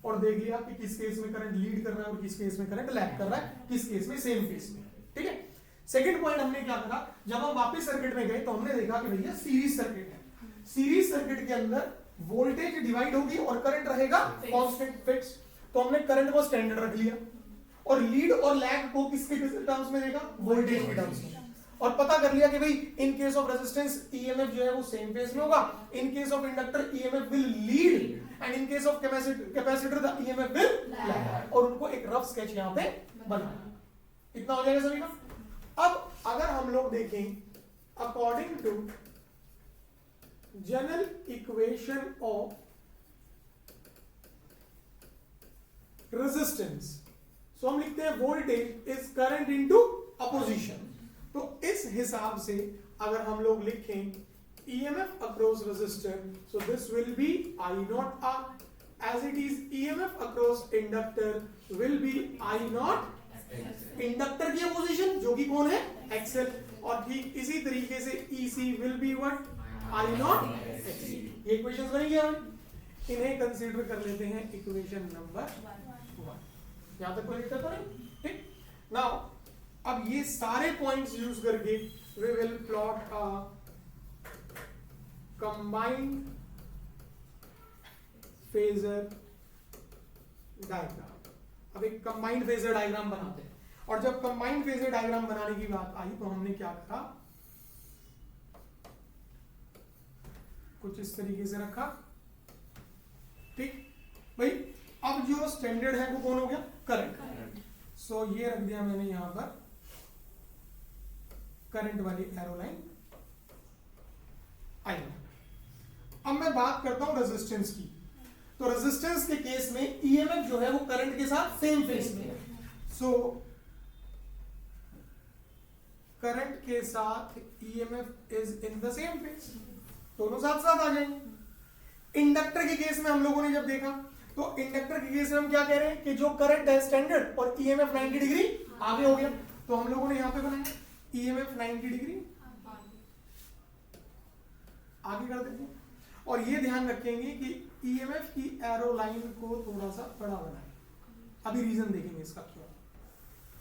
और देख लिया कि किस केस में करंट लीड कर रहा है और किस केस में करंट लैग कर रहा है, किस केस में सेम केस में, ठीक है। सेकंड पॉइंट हमने क्या करा, जब हम वापस सर्किट में गए तो हमने देखा कि भैया सीरीज सर्किट है, सीरीज सर्किट के अंदर वोल्टेज डिवाइड होगी और करंट रहेगा कांस्टेंट फिक्स। तो हमने करंट को स्टैंडर्ड रख लिया और लीड और लैग को किसके टर्म्स में देखा, वोल्टेज के टर्म्स में, और पता कर लिया कि भाई in case of resistance EMF जो है वो सेम फेज में होगा, in case of inductor EMF will lead and in case of capacitor the EMF will lag, और उनको एक रफ स्केच यहां पे बनाना। इतना हो जाएगा सभी का। अब अगर हम लोग देखें according to general equation of resistance, so हम लिखते हैं voltage is current into opposition. तो इस हिसाब से अगर हम लोग लिखें EMF across resistor, so this will be I naught R, as it is EMF across inductor will be I naught inductor की अपोजिशन जो कि कौन है, XL, और ठीक इसी तरीके से EC will be what I naught XC। ये इक्वेशंस बनेंगे, हम इन्हें कंसीडर कर लेते हैं इक्वेशन नंबर 1। यहां तक कोई दिक्कत तो नहीं, ठीक। नाउ अब ये सारे पॉइंट्स यूज करके we will plot a combined phasor diagram. अब एक कंबाइंड फेजर डायग्राम बनाते हैं, और जब कंबाइंड फेजर डायग्राम बनाने की बात आई तो हमने क्या करा, कुछ इस तरीके से रखा, ठीक भाई। अब जो स्टैंडर्ड है वो कौन हो गया, करंट। सो ये रख दिया मैंने यहां पर करंट वाली एरो लाइन आई। अब मैं बात करता हूं रेजिस्टेंस की। तो रेजिस्टेंस के केस में ईएमएफ जो है वो करंट के साथ सेम फेज में है। सो करंट के साथ EMF is in the same phase, दोनों साथ साथ आ जाएंगे। इंडक्टर के केस में हम लोगों ने जब देखा तो इंडक्टर के केस में हम क्या कह रहे हैं कि जो करंट है स्टैंडर्ड और ईएमएफ 90 डिग्री आगे हो गया, तो हम लोगों ने यहां पे बनाया ईएमएफ 90 डिग्री आगे कर देते हैं, और ये ध्यान रखेंगे कि ईएमएफ की एरो लाइन को थोड़ा सा बड़ा बनाए। अभी रीजन देखेंगे इसका क्यों,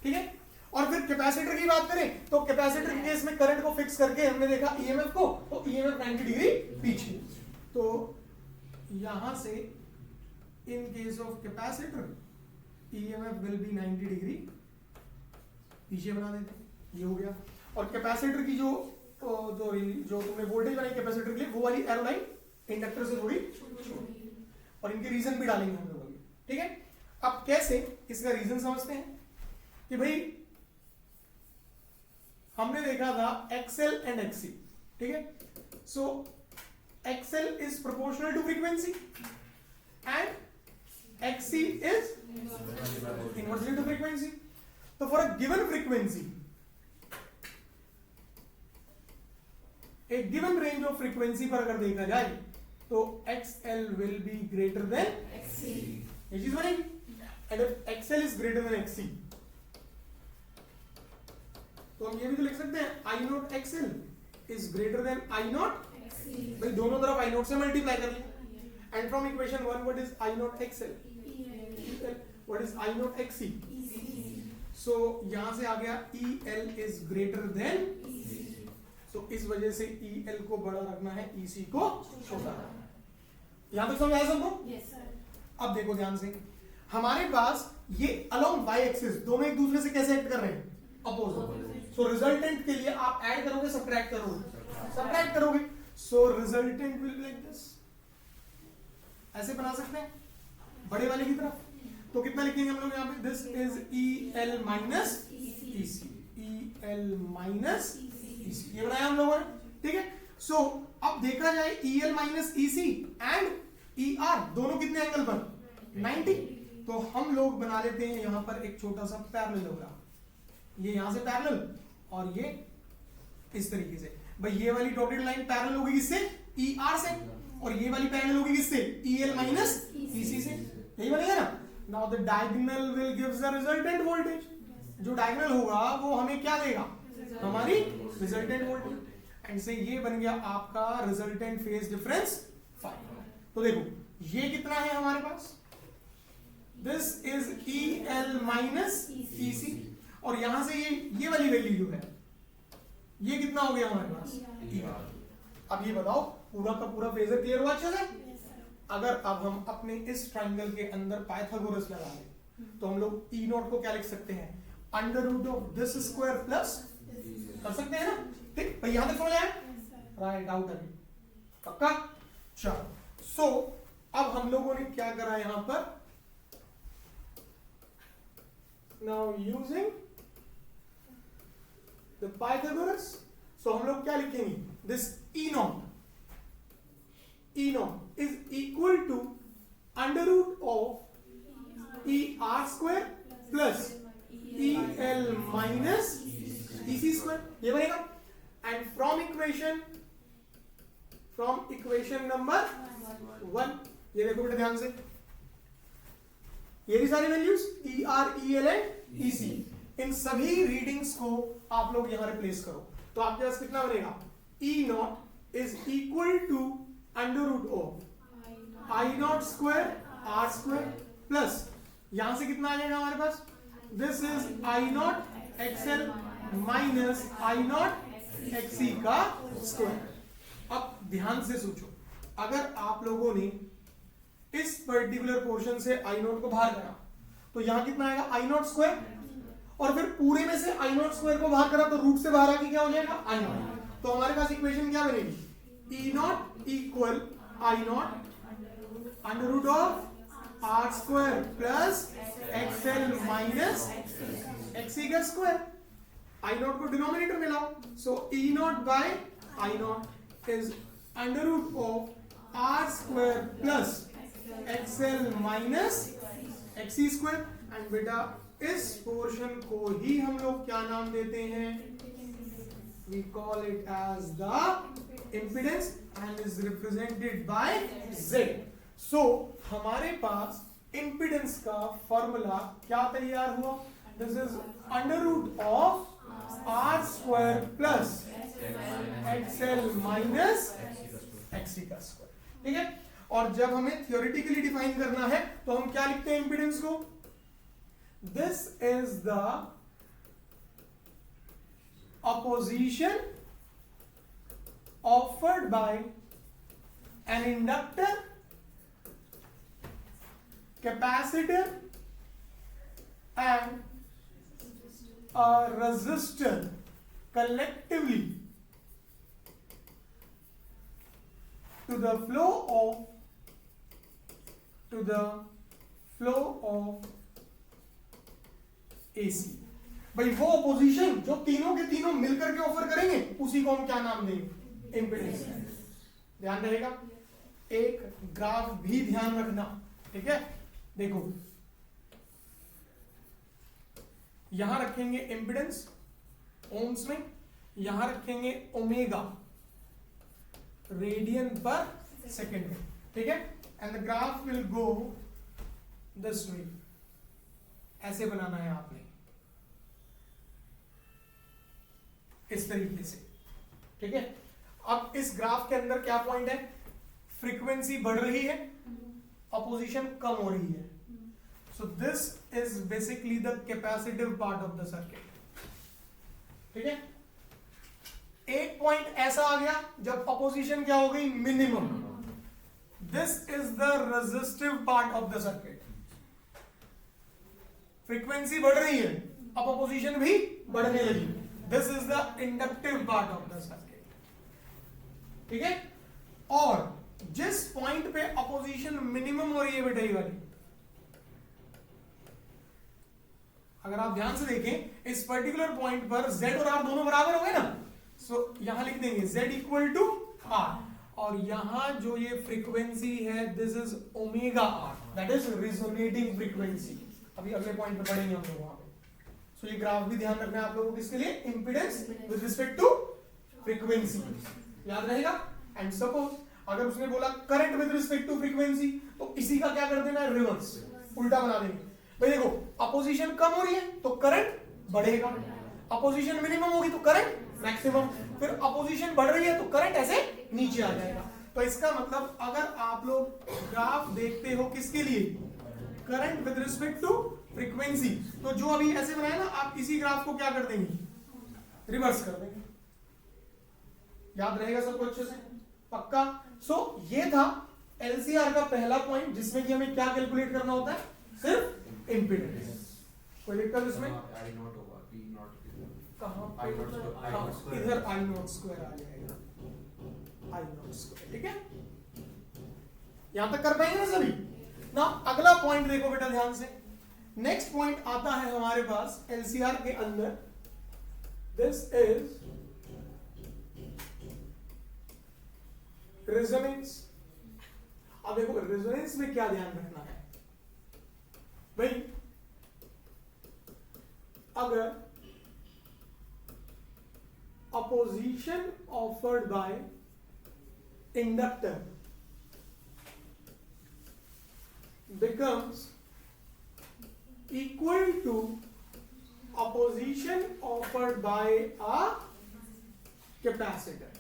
ठीक है। और फिर कैपेसिटर की बात करें तो कैपेसिटर के केस में करंट को फिक्स करके हमने देखा ईएमएफ को, तो ईएमएफ 90 डिग्री पीछे। तो यहां से in case of capacitor EMF will be 90 degree पीछे बना देते हैं, ये हो गया। और कैपेसिटर की जो तुमने वोल्टेज बनाई कैपेसिटर के लिए, वो वाली एरो लाइन इंडक्टर से थोड़ी छोटी, और इनके रीजन भी डालेंगे हम लोग, ठीक है। अब कैसे, इसका रीजन समझते हैं कि भाई हमने देखा था XL एंड XC, ठीक है। So XL is proportional to frequency and XC is inversely to frequency. So for a given frequency, एक गिवन रेंज ऑफ फ्रीक्वेंसी पर अगर देखा जाए तो XL will be greater than XC, ये चीज बनेगी। And if XL is greater than XC तो हम ये भी तो लिख सकते हैं I naught XL is greater than I naught XC, भाई दोनों तरफ I नॉट से मल्टीप्लाई कर लिया। And from equation 1 what is I naught XL, what is I naught XC, सो यहां से आ गया EL इज ग्रेटर देन, तो इस वजह से EL को बड़ा रखना है, EC को छोटा रखना है। यहां तक समझ आया सबको? Yes sir. अब देखो ध्यान से, हमारे पास ये अलोंग y एक्सिस दोनों एक दूसरे से कैसे एक्ट कर रहे हैं? अपोजिट। सो रिजल्टेंट के लिए आप ऐड करोगे सब्ट्रैक्ट करोगे? सब्ट्रैक्ट करोगे। So resultant will be like this, ऐसे बना सकते हैं बड़े वाले की तरफ। तो कितना लिखेंगे हम लोग यहाँ पे? This is EL minus EC, EL minus EC, ये बनाया हम लोगों ने, ठीक है। सो अब देखा जाए EL minus EC and ER दोनों कितने एंगल पर? 90। तो हम लोग बना लेते हैं यहां पर एक छोटा सा पैरेललोग्राम, ये यहां से पैरेलल और ये इस तरीके से। भाई ये वाली डॉटेड लाइन पैरेलल होगी किससे? ER से, और ये वाली पैरेलल होगी किससे? EL माइनस EC से, यही बनेगा ना। Now the diagonal will gives the resultant voltage, जो डायगोनल होगा वो हमें क्या देगा? हमारी रिजल्टेंट वोल्टेज। एंड से ये बन गया आपका रिजल्टेंट फेज डिफरेंस 5। तो देखो ये कितना है हमारे पास? This is EL minus EC, और यहां से ये वाली वैल्यू जो है ये कितना हो गया हमारे पास? ER। अब ये बताओ पूरा का पूरा फेजर क्लियर हुआ अच्छे से? अगर अब हम अपने इस ट्राइंगल के अंदर पाइथागोरस लगा लें तो हम लोग E नॉट को क्या लिख सकते हैं? Under root of this square plus, कर सकते हैं ना? ठीक, भाई यहां तक समझ आया? राइट, आउट अभी पक्का। चलो सो अब हम लोगों ने क्या करा यहां पर? Now using the Pythagoras, so हम लोग क्या लिखेंगे? This E not is equal to under root of ER square plus EL minus EC square, ये बनेगा। एंड फ्रॉम इक्वेशन नंबर 1, ये देखो बेटा ध्यान से, ये भी सारी values ER, EL and EC, इन सभी रीडिंग्स को आप लोग यहां रिप्लेस करो तो आपके पास कितना बनेगा? E not is equal to under root of I naught square R square plus, यहां से कितना आ जाएगा हमारे पास? This is I naught XL minus I naught XC का स्क्वायर। अब ध्यान से सोचो, अगर आप लोगों ने इस पर्टिकुलर पोर्शन से I नॉट को बाहर करा तो यहां कितना आएगा? I नॉट स्क्वायर, और फिर पूरे में से I नॉट स्क्वायर को बाहर करा तो रूट से बाहर आके क्या हो जाएगा? I nought. तो हमारे पास इक्वेशन क्या बनेगी? E nought equal I nought under root of R square plus XL minus XC का स्क्वायर। I नॉट को डिनोमिनेटर में लाओ, so E nought by I nought is under root of R square plus XL minus XC square. And बेटा इस portion को ही हम लोग क्या नाम देते हैं? We call it as the impedance and is represented by Z. So हमारे पास impedance का फॉर्मूला क्या तैयार हुआ? This is under root of R square plus XL minus XC का स्क्वायर, ठीक है। और जब हमें थियोरेटिकली डिफाइन करना है तो हम क्या लिखते हैं impedance को? This is the opposition offered by an inductor, capacitor and a resistor collectively to the flow of AC। भाई वो ऑपोजिशन जो तीनों के तीनों मिलकर के ऑफर करेंगे उसी को हम क्या नाम देंगे? इम्पीडेंस। ध्यान रहेगा, एक ग्राफ भी ध्यान रखना, ठीक है। देखो यहां रखेंगे इम्पीडेंस ओम्स में, यहां रखेंगे ओमेगा रेडियन पर सेकेंड में, ठीक है। And the graph will go this way, ऐसे बनाना है आपने, इस तरीके से, ठीक है। अब इस ग्राफ के अंदर क्या पॉइंट है, फ्रीक्वेंसी बढ़ रही है, अपोजिशन कम हो रही है। सो this is basically the capacitive part of the circuit, ठीक है। एक पॉइंट ऐसा आ गया जब अपोजिशन क्या हो गई, minimum. This is the resistive part of the circuit. Frequency बढ़ रही है, अब अपोजिशन भी बढ़ने लगी। This is the inductive part of the circuit, ठीक है। और जिस पॉइंट पे अपोजिशन मिनिमम हो रही है बेटा, ये वाली, अगर आप ध्यान से देखें इस पर्टिकुलर पॉइंट पर Z और R दोनों बराबर हो गए ना, सो यहां लिख देंगे Z इक्वल टू R, और यहां जो ये फ्रीक्वेंसी है this is omega R, that is resonating frequency. अभी अगले पॉइंट पे पढ़ेंगे हम लोग वहां पे। सो ये ग्राफ भी ध्यान रखना है आप लोगों को, किसके लिए, impedance with respect to frequency, याद रहेगा। एंड सपोज अगर उसने बोला current with respect to frequency, तो इसी का क्या कर देना है, रिवर्स, उल्टा बना देंगे। भाई देखो, अपोजिशन कम हो रही है तो करंट बढ़ेगा, अपोजिशन मिनिमम होगी तो करंट मैक्सिमम, फिर अपोजिशन बढ़ रही है तो करंट ऐसे नीचे आ जाएगा। तो इसका मतलब अगर आप लोग ग्राफ देखते हो किसके लिए, current with respect to frequency, तो जो अभी ऐसे बनाया ना, आप इसी ग्राफ को क्या कर देंगे, रिवर्स कर देंगे। याद रहेगा सबको अच्छे से, पक्का। सो ये था एलसीआर का पहला पॉइंट, जिसमें कि हमें क्या कैलकुलेट करना होता है, सिर्फ इंपेडेंस। कोई दिक्कत इसमें, इधर आई नॉट स्क्वायर आ जाएगा, आई नॉट स्क्वायर, ठीक है। यहां तक कर पाएंगे ना सभी ना। अगला पॉइंट देखो बेटा ध्यान से, नेक्स्ट पॉइंट आता है हमारे पास एलसीआर के अंदर, दिस इज रेजोनेंस। अब देखो रेजोनेंस में क्या ध्यान रखना है भाई, अगर opposition offered by inductor becomes equal to opposition offered by a capacitor।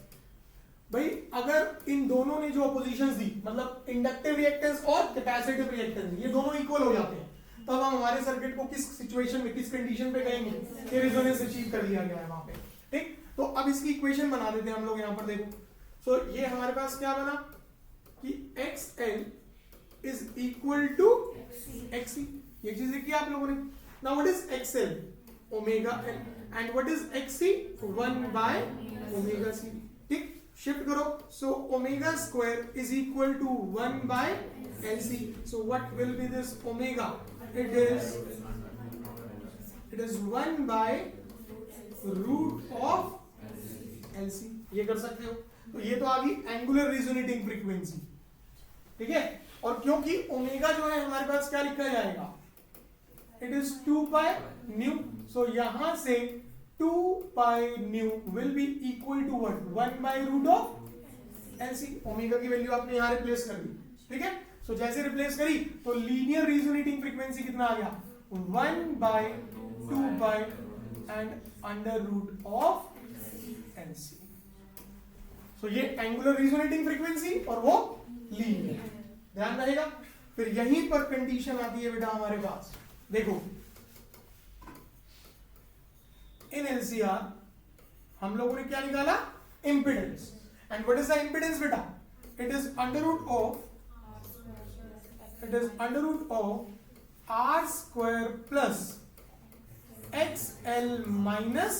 भाई अगर इन दोनों ने जो अपोजिशंस दी, मतलब इंडक्टिव रिएक्टेंस और कैपेसिटिव रिएक्टेंस, ये दोनों इक्वल हो जाते हैं, तब हम हमारे सर्किट को किस सिचुएशन में, किस कंडीशन पे कहेंगे कि रेजोनेंस अचीव कर लिया गया है वहां पे, ठीक। तो अब इसकी इक्वेशन बना देते हैं हम लोग, यहां पर देखो। सो ये हमारे पास क्या बना कि XL is equal to XC, ये चीज देखी आप लोगों ने। Now what is XL, omega L, and what is XC, 1 by omega C, ठीक। शिफ्ट करो, so omega square is equal to 1 by LC। So what will be this omega, it is 1 by root of LC, ये कर सकते हो। तो ये तो आ गई एंगुलर रिजोनेटिंग फ्रीक्वेंसी, ठीक है। और क्योंकि ओमेगा जो है हमारे पास क्या लिखा जाएगा, it is 2 pi nu, so यहां से 2 pi nu will be equal to what, 1 by root of LC। Omega की वैल्यू आपने यहां रिप्लेस कर दी, ठीक है। सो जैसे रिप्लेस करी तो लीनियर रिजोनेटिंग फ्रीक्वेंसी कितना आ गया, 1 by 2 by and under root of LC। So ये एंगुलर रिजोनेटिंग फ्रीक्वेंसी और वो लीनियर, ध्यान रहेगा। फिर यहीं पर कंडीशन आती है बेटा हमारे पास, देखो इन LCR हम लोगों ने क्या निकाला, impedance, and what is the impedance बेटा, it is under root of R square plus XL minus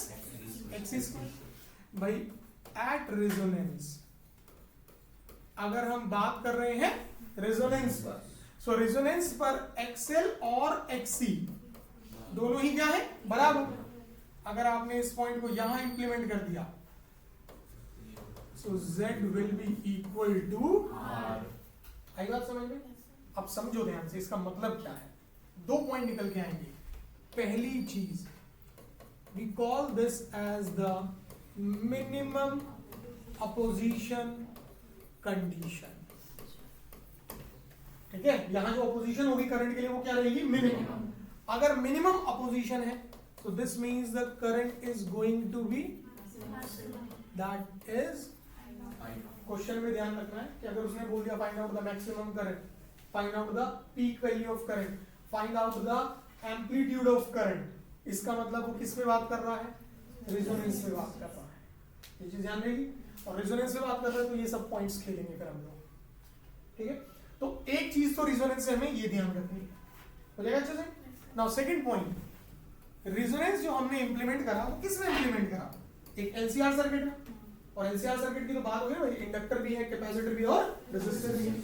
XC square। भाई एट रेजोनेंस अगर हम बात कर रहे हैं रेजोनेंस पर, सो रेजोनेंस पर XL और XC दोनों ही क्या है, बराबर। अगर आपने इस पॉइंट को यहां इंप्लीमेंट कर दिया, so Z will be equal to R। आई बात समझ में, अब समझो ध्यान से इसका मतलब क्या है। 2 पॉइंट निकल के आएंगे। पहली चीज, we call this as the minimum opposition condition. ठीक है, यहां जो अपोजिशन होगी करंट के लिए वो क्या रहेगी, मिनिमम। अगर मिनिमम अपोजिशन है तो this means the current is going to be, that is, question में ध्यान रखना है कि अगर उसने बोल दिया find out the maximum current, find out the peak value of current, find out the amplitude of current, इसका मतलब वो किस पे बात कर रहा है, रेजोनेंस पे बात कर रहा है। ये चीज ध्यान रहेगी। और रेजोनेंस पे बात कर रहा है तो ये सब पॉइंट्स खेलेंगे फिर हम लोग। ठीक है, तो एक चीज तो रेजोनेंस से हमें ये ध्यान रखनी है, हो जाएगा अच्छे से। नाउ सेकंड पॉइंट, रेजोनेंस जो हमने इंप्लीमेंट करा वो किस में इंप्लीमेंट करा, एक एलसीआर सर्किट में। और एलसीआर सर्किट की तो बात हो गई भाई, इंडक्टर भी है, कैपेसिटर भी है और रेजिस्टर भी है।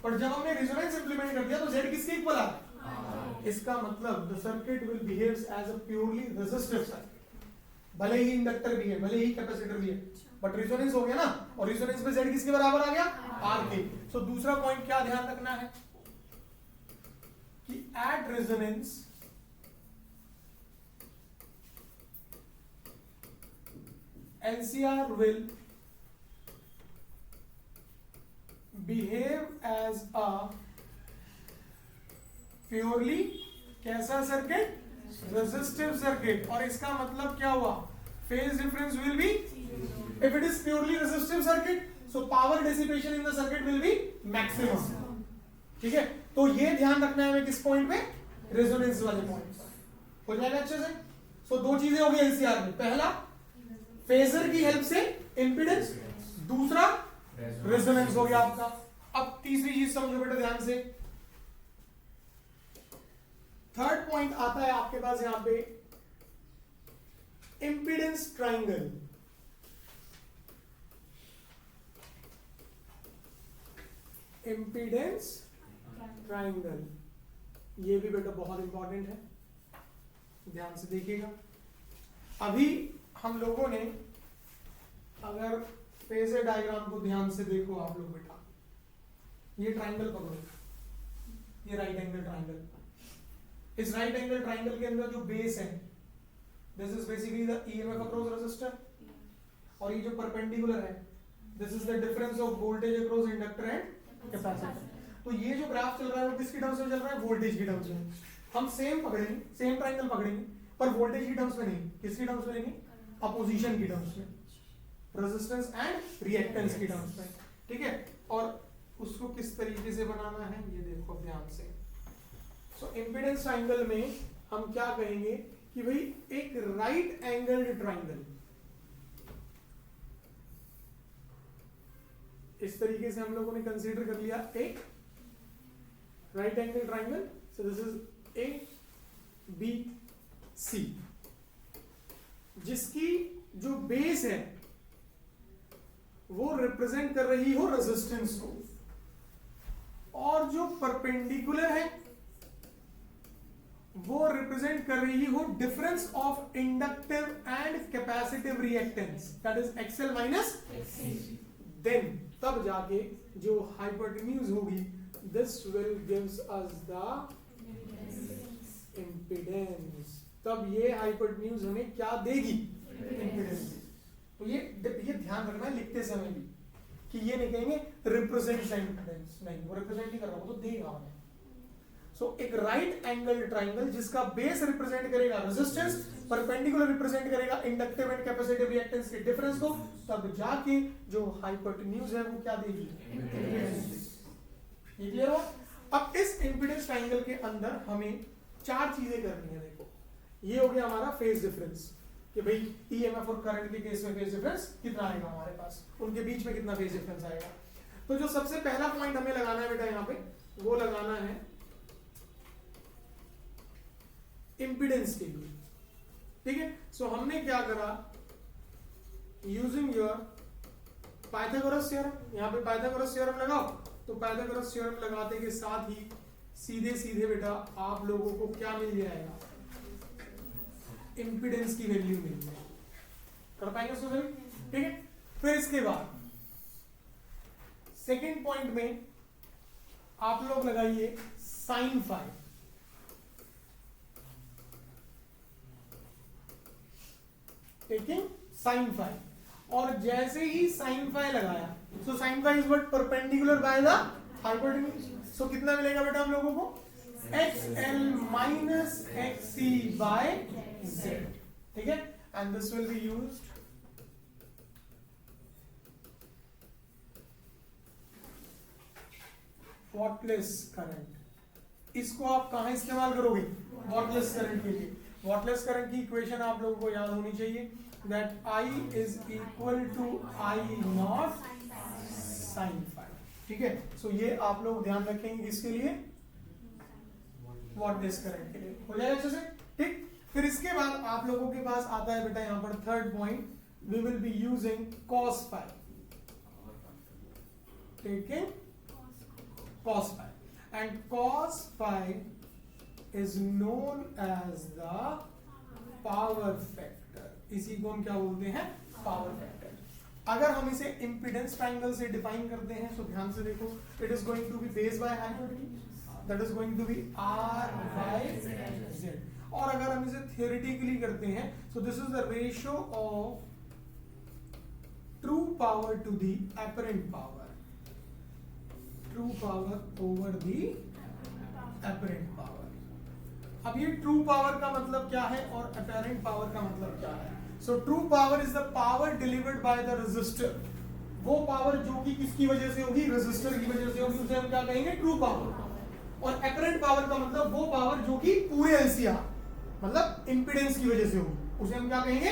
पर जब हमने रेजोनेंस इंप्लीमेंट कर दिया तो Z किसके इक्वल आ रहा, इसका मतलब the circuit will behaves as a purely resistive circuit. भले ही इंडक्टर भी है, भले ही कैपेसिटर भी है, बट रेजोनेंस हो गया ना, और रेजोनेंस पे Z किसके बराबर आ गया, R के। सो दूसरा पॉइंट क्या ध्यान रखना है कि at resonance LCR will behave as a purely कैसा सर्किट, रेजिस्टिव सर्किट। और इसका मतलब क्या हुआ, phase difference will be, if it is purely resistive circuit so power dissipation in the circuit will be maximum। ठीक है, तो ये ध्यान रखना है हमें किस पॉइंट पे, रेजोनेंस वाले पॉइंट पर। हो जाएगा अच्छे से। सो दो चीजें हो गई एलसीआर में, पहला फेजर की हेल्प से इंपीडेंस, दूसरा रेजोनेंस हो गया आपका। अब तीसरी चीज समझो बेटा ध्यान से, थर्ड पॉइंट आता है आपके पास यहां पे इंपीडेंस ट्राइंगल। इंपीडेंस ट्राइंगल, ये भी बेटा बहुत इंपॉर्टेंट है, ध्यान से देखिएगा। अभी हम लोगों ने अगर फेजर डायग्राम को ध्यान से देखो आप लोग बेटा, ये ट्राइंगल पकड़ो, ये राइट एंगल ट्राइंगल। इस राइट एंगल ट्राइंगल के अंदर जो बेस है, this is basically the EMF across resistor, और ये जो परपेंडिकुलर है, this is the difference of voltage across inductor and capacitor. तो ये जो ग्राफ चल रहा है वो किसकी टर्म्स में चल रहा है, वोल्टेज की टर्म्स में। हम सेम पकड़ेंगे, सेम ट्राइंगल पकड़ेंगे, पर वोल्टेज की टर्म्स में नहीं, किसकी टर्म्स में लेंगे, अपोजिशन की टर्म्स में, रेजिस्टेंस एंड रिएक्टेंस की टर्म्स में। ठीक है, और उसको किस तरीके से बनाना है ये देखो ध्यान से। सो इंपीडेंस ट्राइंगल में हम क्या कहेंगे कि भाई एक राइट एंगल्ड ट्राइंगल, इस तरीके से हम लोगों ने कंसीडर कर लिया एक right angle triangle. So this is A B C, जिसकी जो बेस है वो रिप्रेजेंट कर रही हो रेजिस्टेंस को, और जो परपेंडिकुलर है वो रिप्रेजेंट कर रही हो difference of inductive and capacitive reactance, that is XL minus then तब जाके जो हाइपोटेन्यूज होगी, this will gives us the impedance. तब ये हाइपोटेन्यूज हमें क्या देगी, इंपीडेंस। तो ये ध्यान रखना है लिखते समय भी, कि ये नहीं कहेंगे रिप्रेजेंट इंपीडेंस, नहीं, वो रिप्रेजेंट नहीं कर रहा, वो तो देगा हमें। सो एक राइट एंगल ट्राइंगल जिसका बेस रिप्रेजेंट करेगा रेजिस्टेंस, परपेंडिकुलर रिप्रेजेंट करेगा इंडक्टिव एंड कैपेसिटिव रिएक्टेंस के डिफरेंस को, तब जाके जो हाइपोटेन्यूज है वो क्या देगी, इंपीडेंस। ये क्लियर हुआ। अब इस इंपीडेंस ट्राइंगल के अंदर हमें चार चीजें करनी है। देखो, ये हो गया हमारा फेज डिफरेंस, कि भाई ईएमएफ और करंट के केस में फेज डिफरेंस कितना आएगा हमारे पास, उनके बीच में कितना फेज डिफरेंस आएगा। तो जो सबसे पहला पॉइंट हमें लगाना है बेटा यहाँ पे, वो लगाना है इंपीडेंस के लिए। ठीक है, सो हमने क्या करा, यूजिंग योर पाइथागोरस थ्योरम, यहाँ पे पाइथागोरस थ्योरम लगाओ। तो पाइथागोरस थ्योरम लगाते के साथ ही सीधे सीधे बेटा आप लोगों को क्या मिल जाएगा, इंपीडेंस की वैल्यू मिल जाएगी। कर पाएंगे उसको सभी? ठीक है, फिर इसके बाद सेकेंड पॉइंट में आप लोग लगाइए sine phi. Taking sine phi, और जैसे ही साइन फाई लगाया, so sine phi is what perpendicular by the hypotenuse. So कितना मिलेगा बेटा हम लोगों को, XL minus XC by Z, ठीक है। And this will be used wattless current. इसको आप कहां इस्तेमाल करोगे, वॉटलेस करंट के लिए। वॉटलेस करंट की इक्वेशन आप लोगों को याद होनी चाहिए, that I is equal to I nought sine phi, ठीक है। सो ये आप लोग ध्यान रखेंगे किसके लिए, वॉटलेस करंट के लिए। हो जाएगा अच्छे से, ठीक। फिर इसके बाद आप लोगों के पास आता है बेटा यहां पर third point, we will be using cos phi, ठीक है, cos phi, and cos phi is known as the power factor। इसी को हम क्या बोलते हैं, पावर फैक्टर। अगर हम इसे इंपीडेंस ट्रायंगल से डिफाइन करते हैं तो ध्यान से देखो, it is going to be base by hypotenuse, that is going to be R by Z। और अगर हम इसे थियोरेटिकली करते हैं, so this is the ratio of true power to the apparent power, true power over the apparent power. अब ये true power का मतलब क्या है और अपरेंट पावर का मतलब क्या है। So true power is the power delivered by the resistor. वो पावर जो कि किसकी वजह से होगी, रेजिस्टर की वजह से होगी, उसे हम क्या कहेंगे, ट्रू पावर। और अपरेंट पावर का मतलब वो पावर जो कि पूरे एलसीआर मतलब इंपीडेंस की वजह से होगी, उसे हम क्या कहेंगे,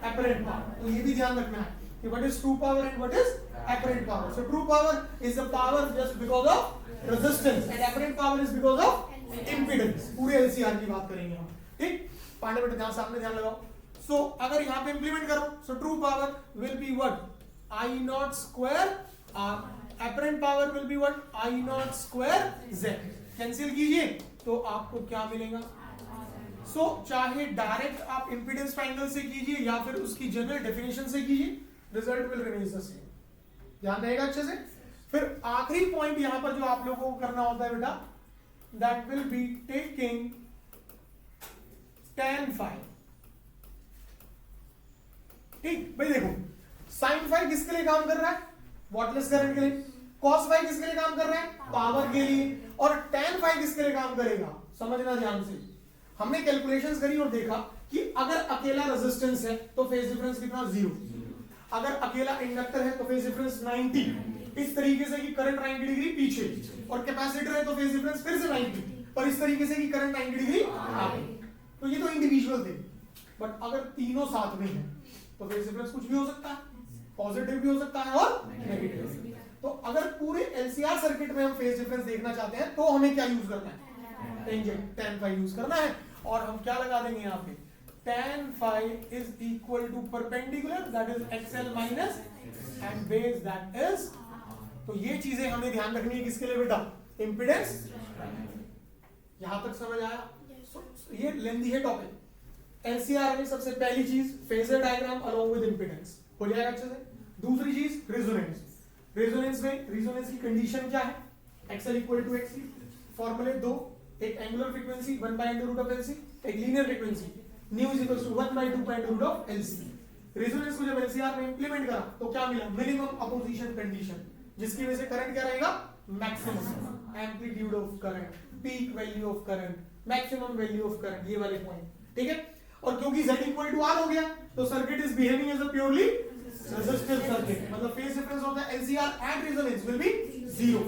अपरेंट पावर। तो ये भी ध्यान रखना है कि what is true power and what is apparent power। So true power is the power just because of resistance and apparent power is because of impedance। पूरे LCR की बात करेंगे हम, ठीक। पांडे बेटे ध्यान, सामने ध्यान लगाओ। So अगर यहाँ पे इंप्लीमेंट करो, so true power will be what, I naught square R, apparent power will be what, I naught square Z। Cancel कीजिए तो आपको क्या मिलेगा। So चाहे डायरेक्ट आप इंपीडेंस ट्रायंगल से कीजिए या फिर उसकी जनरल डेफिनेशन से कीजिए, result will remain the same. ध्यान रहेगा अच्छे से। फिर आखिरी पॉइंट यहां पर जो आप लोगों को करना होता है बेटा, that will be taking tan phi, ठीक। भाई देखो, sin phi किसके लिए काम कर रहा है, वॉटलेस करंट के लिए। cos phi किसके लिए काम कर रहा है, पावर के लिए। और tan phi किसके लिए काम करेगा, समझना ध्यान से। हमने कैलकुलेशंस करी और देखा कि अगर अकेला रेजिस्टेंस है तो फेज डिफरेंस कितना, 0। अगर अकेला इंडक्टर है तो फेज डिफरेंस 90, इस तरीके से कि करंट 90 डिग्री पीछे, और कैपेसिटर है तो फेज डिफरेंस फिर से 90, और इस तरीके से कि करंट 90 डिग्री आगे। तो ये तो इंडिविजुअल थे, बट अगर तीनों साथ में है तो फेज डिफरेंस कुछ भी हो सकता है, पॉजिटिव भी हो सकता है और नेगेटिव। तो अगर पूरे एलसीआर सर्किट में हम फेज डिफरेंस देखना चाहते हैं तो हमें क्या यूज करना है, टेंजेंट tan phi यूज करना है। और हम क्या लगा देंगे यहाँ पे, tan phi is equal to perpendicular, that is XL minus, and base that is। तो ये चीजें हमें ध्यान रखनी है किसके लिए बेटा, इंपीडेंस। यहां तक समझ आया। ये लेंदी है टॉपिक। एलसीआर में सबसे पहली चीज phasor diagram along with impedance, हो जाएगा अच्छे से। दूसरी चीज रेजोनेंस। रेजोनेंस में रेजोनेंस की कंडीशन क्या है, XL इक्वल टू XC। फॉर्मूले दो, एक एंगुलर फ्रीक्वेंसी 1/√LC, एक linear frequency nu is equals to 1/2√LC। Resonance को जब एलसीआर में इंप्लीमेंट करा तो क्या मिला, मिनिमम अपोजिशन कंडीशन, जिसकी वजह से करंट क्या रहेगा, maximum amplitude of current, peak value of current, maximum value of current, ये वाले पॉइंट, ठीक है। और क्योंकि Z इक्वल टू R हो गया तो circuit is behaving as a purely resistive circuit, मतलब phase difference of the LCR and resonance will be 0,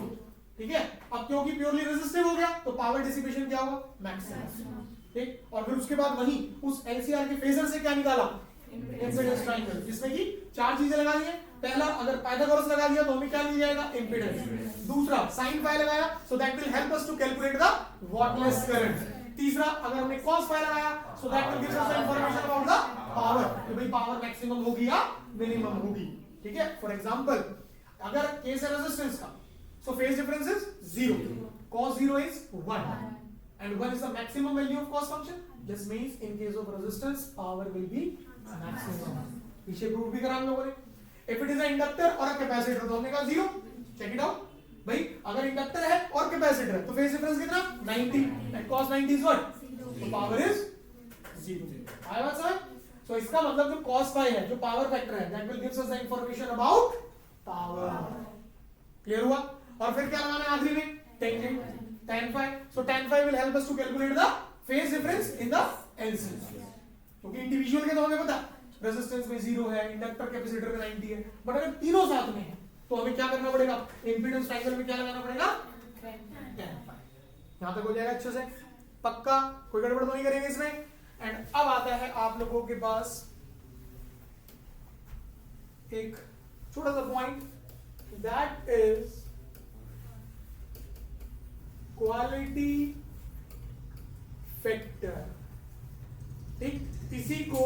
ठीक है। अब क्योंकि प्योरली रेजिस्टिव हो गया तो पावर डिसिपेशन क्या होगा, मैक्सिमम, ठीक। और फिर उसके बाद वही उस एलसीआर के फेजर से क्या निकाला, इंपीडेंस ट्रायंगल, जिसमें कि चार चीजें लगा दी है। पहला, अगर पाइथागोरस लगा दिया तो हमें क्या मिल जाएगा, इंपीडेंस। दूसरा, साइन फाई लगाया, so that will help us to calculate the wattless current. तीसरा, अगर हमने कॉस फाई लगाया, so that will give us the information about the power, कि भाई पावर मैक्सिमम होगी या मिनिमम होगी, ठीक है। फॉर एग्जांपल, अगर केस है रेजिस्टेंस का, so phase difference is 0, cos 0 is 1, and 1 is the maximum value of cos function. This means in case of resistance, power will be maximum. पीछे prove भी करा हम लोगों ने। If it is an inductor or a capacitor, तो हमने कहा 0, check it out। भाई अगर इंडक्टर है और कैपेसिटर है तो फेज डिफरेंस कितना, 90, and cos 90 is what, so power is 0। आया बात समझ। सो इसका मतलब जो cos phi है, जो पावर फैक्टर है, that will gives us the information about power. Clear हुआ? और फिर क्या लगाना है आखिरी में? Tangent tan phi। So tan phi will help us to calculate the phase difference in the LC, क्योंकि इंडिविजुअल के तो हमें पता रेजिस्टेंस में 0 है, इंडक्टर कैपेसिटर में 90 है, बट अगर तीनों साथ में है तो हमें क्या करना पड़ेगा? इंपीडेंस ट्रायंगल में क्या लगाना पड़ेगा? tan phi। यहां तक हो जाएगा अच्छे से? पक्का? कोई गड़बड़ तो नहीं करेंगे इसमें? एंड अब आता है आप लोगों के पास एक छोटा सा point, that is quality factor. ठीक, इसी को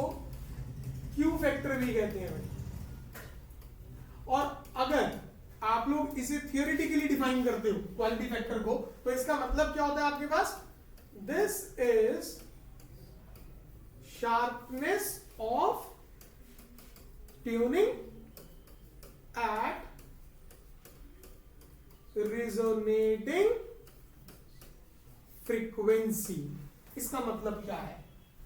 क्यू फैक्टर भी कहते हैं भाई। और अगर आप लोग इसे थियोरेटिकली डिफाइन करते हो क्वालिटी फैक्टर को, तो इसका मतलब क्या होता है आपके पास? This is sharpness of tuning at resonating frequency। इसका मतलब क्या है?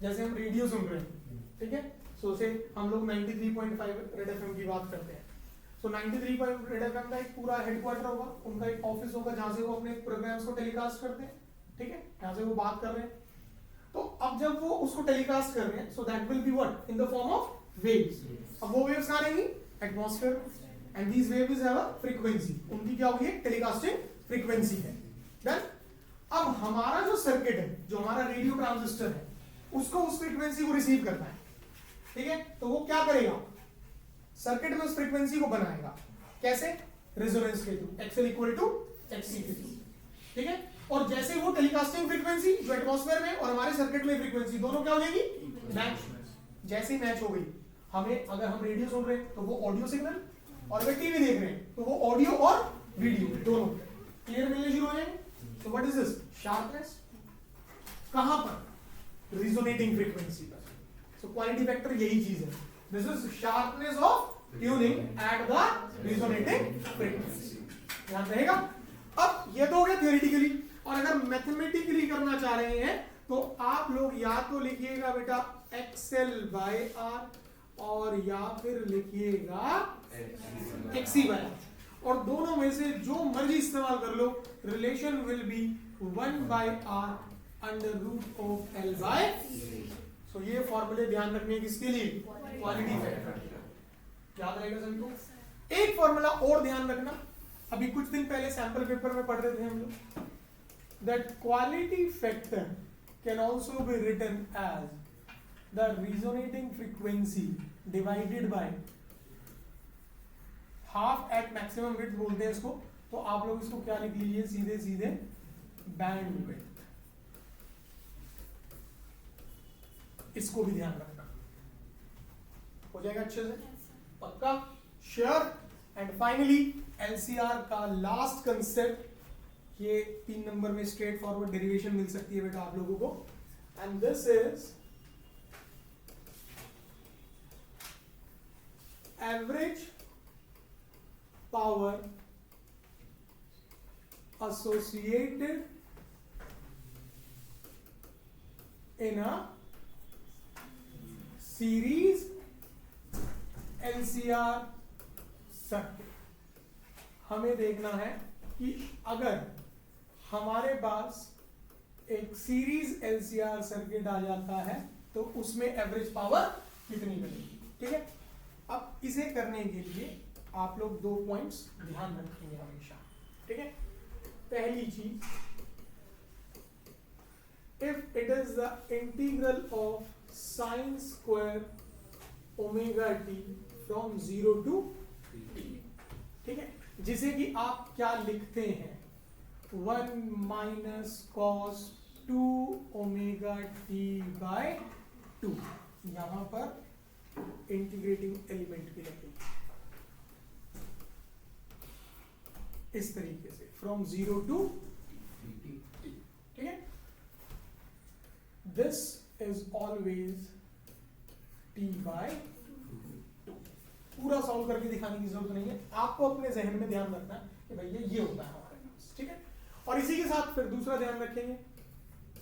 जैसे हम रेडियो सुन रहे हैं, ठीक है, सो से हम लोग 93.5 रेड एफएम की बात करते हैं। सो 93 रेड एफएम का एक पूरा हेडक्वार्टर होगा, उनका एक ऑफिस होगा जहां से वो अपने प्रोग्राम्स को टेलीकास्ट करते हैं, ठीक है, जहां से वो बात कर रहे हैं। तो अब जब वो उसको टेलीकास्ट कर रहे हैं, so that will be what? In the form of waves. अब वो वेव्स कहां रहेंगी? Atmosphere, and these waves have a frequency. उनकी क्या होगी? टेलीकास्टिंग फ्रीक्वेंसी है। देन अब हमारा जो सर्किट है, जो हमारा रेडियो ट्रांजिस्टर है, उसको उस फ्रीक्वेंसी को रिसीव करना है, ठीक है। तो वो क्या करेगा? सर्किट में उस फ्रीक्वेंसी को बनाएगा। कैसे? रेजोनेंस के through, XL equal to XC के थ्रू, ठीक है। और जैसे वो टेलीकास्टिंग फ्रीक्वेंसी जो एटमॉस्फेयर में और हमारे सर्किट में फ्रीक्वेंसी दोनों क्या हो जाएगी? मैच। जैसे ही मैच हो गई, हमें अगर हम रेडियो सुन रहे हैं तो वो ऑडियो सिग्नल, और अगर टीवी देख रहे हैं तो वो ऑडियो और वीडियो दोनों क्लियर मिलने शुरू हो जाएंगे। So what is this? Sharpness. कहां पर? रिजोनेटिंग फ्रीक्वेंसी पर। सो क्वालिटी फैक्टर यही चीज है। This is sharpness of tuning at the resonating frequency. ध्यान रहेगा? अब ये तो हो गया थियोरेटिकली, और अगर मैथमेटिकली करना चाह रहे हैं तो आप लोग या तो लिखिएगा बेटा XL by R, और या फिर लिखिएगा XC by R, और दोनों में से जो मर्जी इस्तेमाल कर लो, relation will be 1 by R under root of L by C। सो ये फॉर्मूले ध्यान रखने किसके लिए? Quality factor. याद रहेगा सभी को? एक फॉर्मूला और ध्यान रखना, अभी कुछ दिन पहले सैंपल पेपर में पढ़ रहे थे हम लोग, that quality factor can also be written as the resonating frequency divided by half at maximum width बोलते हैं इसको। तो आप लोग इसको क्या लिख लीजिए? सीधे सीधे बैंड विड्थ। इसको भी ध्यान रखना, हो जाएगा अच्छे से? पक्का? श्योर? एंड फाइनली एलसीआर का लास्ट कंसेप्ट, ये 3 नंबर में स्ट्रेट फॉरवर्ड डेरिवेशन मिल सकती है बेटा आप लोगों को, and this is average power associated in a series LCR circuit. हमें देखना है कि अगर हमारे पास एक सीरीज LCR सर्किट आ जाता है तो उसमें एवरेज पावर कितनी बनेगी, ठीक है। अब इसे करने के लिए आप लोग 2 पॉइंट्स ध्यान रखेंगे हमेशा, ठीक है। पहली चीज, if it is the integral of sine square omega t from 0 to t, ठीक है, जिसे कि आप क्या लिखते हैं? 1 minus cos 2 omega t by 2। यहां पर इंटीग्रेटिंग एलिमेंट भी लगेगी इस तरीके से, फ्रॉम 0 to t, ठीक है। This is always t by 2। पूरा सॉल्व करके दिखाने की जरूरत नहीं है, आपको अपने जहन में ध्यान रखना कि भैया ये होता है हमारे पास, ठीक है। और इसी के साथ फिर दूसरा ध्यान रखेंगे,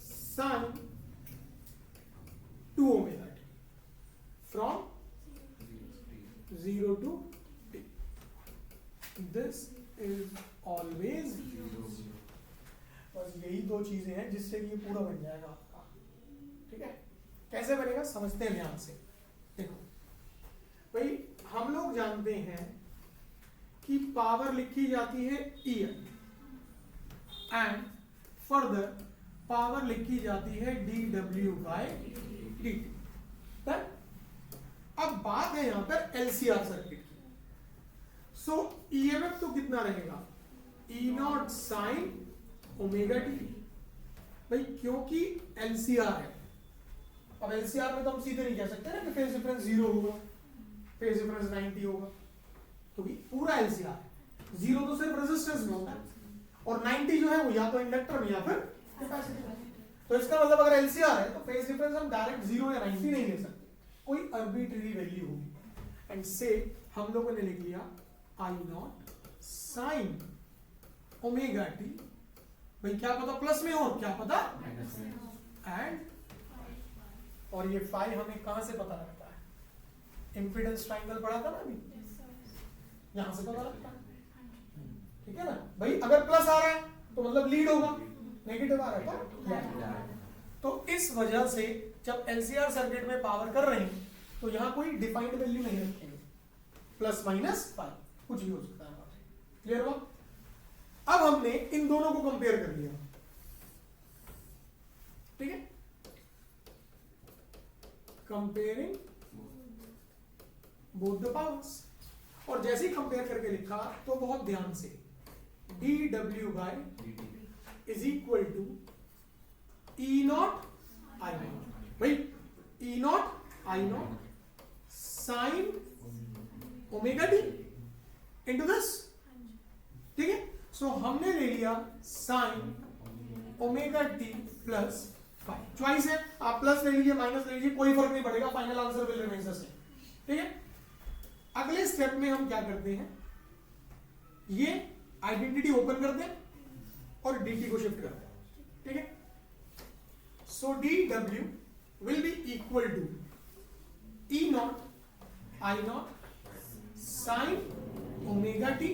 sine 2 omega t from 0 to t. This is always 0. बस यही दो चीजें हैं जिससे ये पूरा बन जाएगा आपका, ठीक है। कैसे बनेगा समझते हैं ध्यान से। देखो भाई, हम लोग जानते हैं कि पावर लिखी जाती है EN एंड फर्दर पावर लिखी जाती है dW/dt। अब बात है यहां पर LCR सर्किट की। सो EMF तो कितना रहेगा, E0 sin ओमेगा टी। भाई क्योंकि LCR है, अब LCR में तो हम सीधे नहीं कह सकते ना कि फेज डिफरेंस 0 होगा, फेज डिफरेंस 90 होगा, क्योंकि पूरा LCR है। 0 तो सिर्फ रेजिस्टेंस में होता है और 90 जो है वो या तो इंडक्टर में या फिर कैपेसिटर में। तो इसका मतलब अगर LCR है तो फेज डिफरेंस हम डायरेक्ट 0 या 90 नहीं ले सकते, कोई आर्बिट्रेरी वैल्यू होगी। एंड से हम लोगों ने लिख लिया I0 sin ओमेगा टी। भाई क्या पता प्लस में हो, क्या पता माइनस में, एंड और ये फाई हमें कहां से पता लगता है, इंपीडेंस ट्रायंगल पढ़ा था ना अभी, यहां से पता लगता है, ठीक है ना। भाई अगर प्लस आ रहा है तो मतलब लीड होगा, नेगेटिव आ रहा है तो इस वजह से जब LCR सर्किट में पावर कर रहे हैं तो यहां कोई डिफाइंड वैल्यू नहीं रखेंगे, प्लस माइनस फाई कुछ भी हो सकता है। क्लियर हुआ। अब हमने इन दोनों को कंपेयर कर लिया, ठीक है, कंपेयरिंग बोथ द पावर्स। और जैसे ही कंपेयर करके लिखा तो बहुत ध्यान से dW/dt is equal to E0 I0। भाई E0 I0 sine omega t into this, ठीक है। सो हमने ले लिया sine omega t plus phi. Choice है, आप प्लस ले लीजिए माइनस ले लीजिए, कोई फर्क नहीं पड़ेगा, final answer will remain the same, ठीक है। अगले स्टेप में हम क्या करते हैं, ये आइडेंटिटी ओपन करते हैं और dt को शिफ्ट करते हैं, ठीक है। So dW will be equal to E0 I0 sine omega t,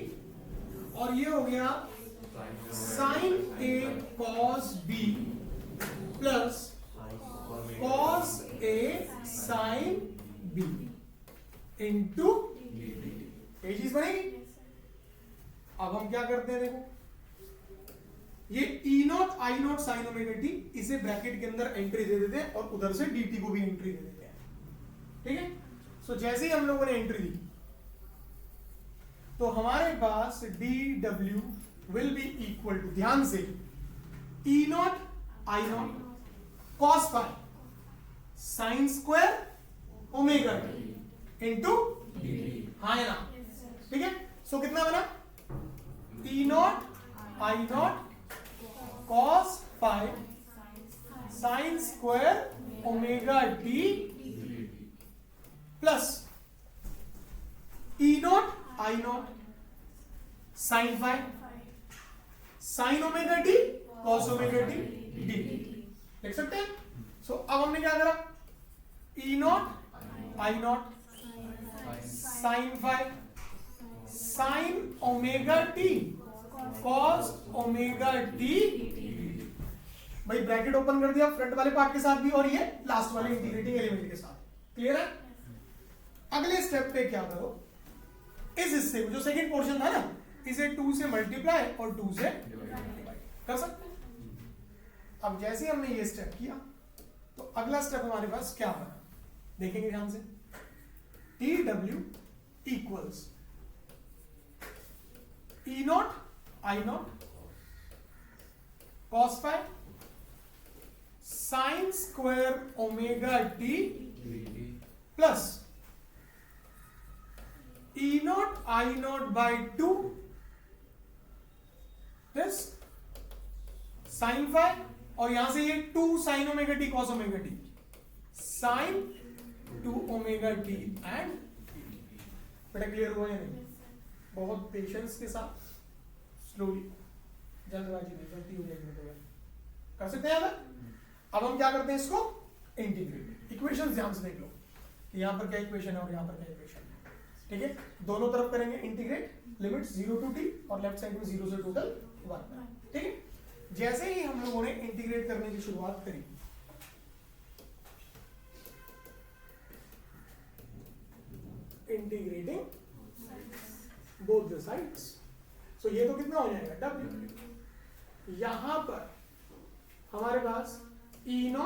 और ये हो गया sine A cos B plus cos A sine B into ये चीज बनेगी। अब हम क्या करते हैं, देखो ये E0 I0 sine omega T, इसे ब्रैकेट के अंदर एंट्री दे देते हैं और उधर से dt को भी एंट्री दे देते हैं, ठीक है। सो जैसे ही हम लोगों ने एंट्री दी तो हमारे पास dW will be equal to, ध्यान से, E0 I0 cos phi sine square omega t into हाँ है ना, ठीक है। सो कितना बना, E0 I0 cos phi sine square omega t plus E0 I0 sine phi sine omega t cos omega t d, देख सकते हैं। सो अब हमने क्या करा, E0 I0 sine phi sine omega t cos omega t, भाई ब्रैकेट ओपन कर दिया फ्रंट वाले पार्ट के साथ भी और ये लास्ट वाले इंटीग्रेटिंग एलिमेंट के साथ, क्लियर है। अगले स्टेप पे क्या करो, इस हिस्से में जो सेकंड पोर्शन था ना, इसे 2 से मल्टीप्लाई और 2 से डिवाइड कर सकते हैं। अब जैसे हमने ये स्टेप किया तो अगला स्टेप हमारे पास क्या बना, देखेंगे ध्यान से, dW equals E0 I0 cos phi sine square omega t plus E0 I0 by 2 this sin phi, और यहां से ये 2 sin omega t cos omega t sin 2 omega t and बेटा क्लियर हुआ या नहीं, बहुत पेशेंस के साथ स्लोली, जल्दबाजी नहीं, गलती हो जाएगी तो कर सकते हैं। अब हम क्या करते हैं, इसको इंटीग्रेट, इक्वेशंस ध्यान से देख लो, यहाँ पर क्या इक्वेशन है और यहाँ पर क्या इक्वेशन है, ठीक है। दोनों तरफ करेंगे इंटीग्रेट, लिमिट 0 to t और लेफ्ट साइड में 0 से टोटल 1, ठीक है। जैसे ही हम लोगों ने इंटीग्रेट करने की शुरुआत करी, इंटीग्रेटिंग बोथ द साइड्स, सो ये तो कितना हो जाएगा w, यहां पर हमारे पास E0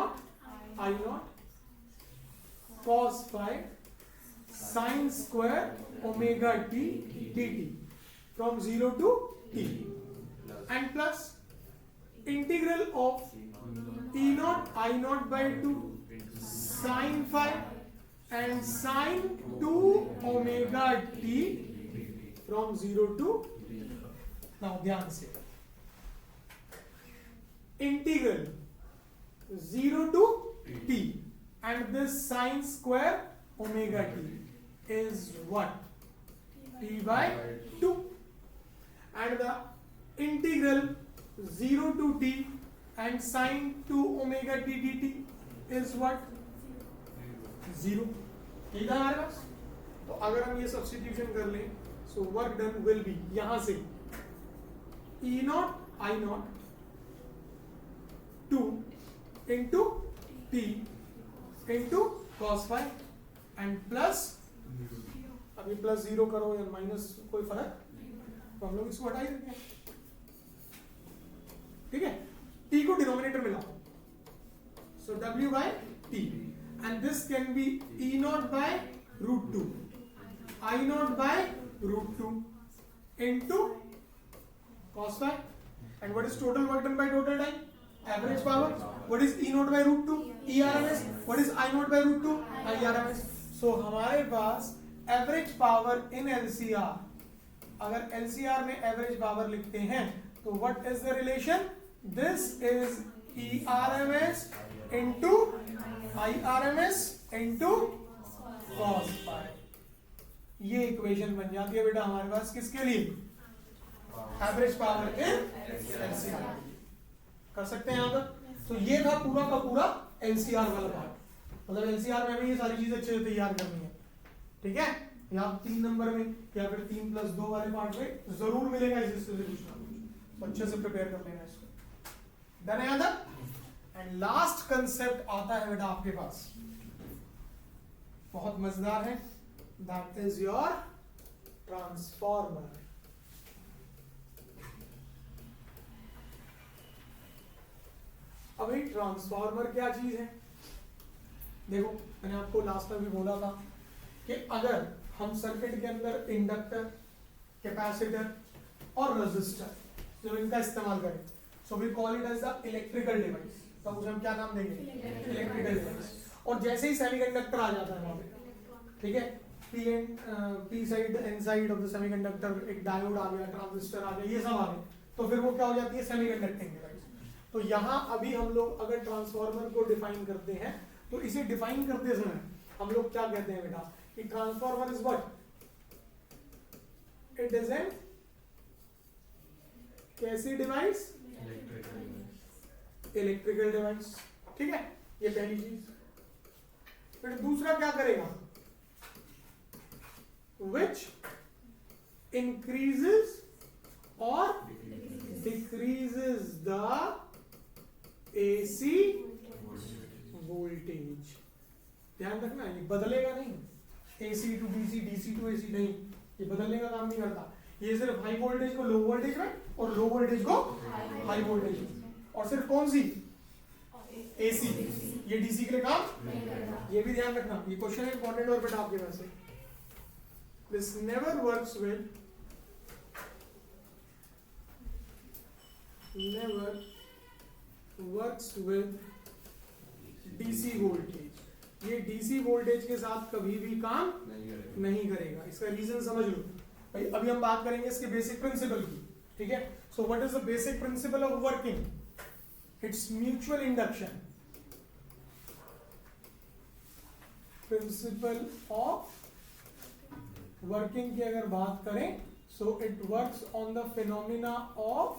I0 cos phi sin square omega t dt from 0 to t and plus integral of E0 I0 by 2 sin phi and sin 2 omega t from 0 to, now ध्यान से, integral 0 to t and this sin square omega t is what? T by 2, and the integral 0 to t and sin 2 omega t dt is what? 0। ठीक है हमारे पास। तो अगर हम ये substitution कर लें, so work done will be यहां से E0 I0 2 into t into cos phi and plus, अभी प्लस 0 करो या माइनस कोई फर्क, तो हम लोग इसको हटा ही देते हैं, ठीक है। t को डिनोमिनेटर में लाओ, सो w by t and this can be E0 by root 2 I0 by root 2 into cos phi, and what is total work done by total time? Average power. What is E0 by root 2? ERMS. What is I0 by root 2? IRMS. So हमारे पास average power in LCR, अगर LCR में average power लिखते हैं तो what is the relation? This is ERMS into IRMS into cos phi। ये equation बन जाती है बेटा हमारे पास किसके लिए? Average power in LCR। कर सकते हैं यहाँ तक। तो ये था पूरा का पूरा LCR वाला पार्ट, मतलब LCR में हमें ये सारी चीजें अच्छे से तैयार करनी है, ठीक है। या 3 नंबर में या फिर 3+2 वाले पार्ट में जरूर मिलेगा इससे कुछ ना कुछ, तो अच्छे से प्रिपेयर कर लेना इसको। डन है यहाँ तक। एंड लास्ट कंसेप्ट आता है बेटा आपके पास, बहुत मजेदार है, दैट इज योर ट्रांसफॉर्मर। अभी ट्रांसफॉर्मर क्या चीज है? देखो मैंने आपको लास्ट में भी बोला था कि अगर हम सर्किट के अंदर इंडक्टर, कैपेसिटर और रेजिस्टर जब इनका इस्तेमाल करें, so we call it as the electrical device, तो उसे हम क्या नाम देंगे? Electrical device. और जैसे ही सेमीकंडक्टर आ जाता है वहां पे, ठीक है, P side N side of the semiconductor, एक डायोड आ गया, ट्रांजिस्टर आ गया, ये सब आ गए, तो फिर वो क्या हो जाती है? Semiconducting device. तो यहाँ अभी हम लोग अगर ट्रांसफॉर्मर को डिफाइन करते हैं तो इसे डिफाइन करते समय हम लोग क्या कहते हैं बेटा कि transformer is what? It is an कैसी डिवाइस? इलेक्ट्रिकल डिवाइस, ठीक है, ये पहली चीज। फिर दूसरा क्या करेगा? विच इंक्रीजेस और डिक्रीजेस द AC वोल्टेज। ध्यान रखना, ये बदलेगा नहीं, AC to DC, DC to AC नहीं, ये बदलने का काम नहीं करता। ये सिर्फ हाई वोल्टेज को लो वोल्टेज में और लो वोल्टेज को हाई वोल्टेज में, और सिर्फ कौन सी? AC। ये DC के लिए काम, ये भी ध्यान रखना, ये क्वेश्चन इंपॉर्टेंट और बेटा आपके पास है। This never works with, never works with DC voltage. ये DC वोल्टेज के साथ कभी भी काम नहीं करेगा। इसका रीजन समझ लो भाई। अभी हम बात करेंगे इसके बेसिक प्रिंसिपल की, ठीक है। So what is the basic principle of working? It's mutual induction. Principle of working की अगर बात करें, so it works on the phenomena of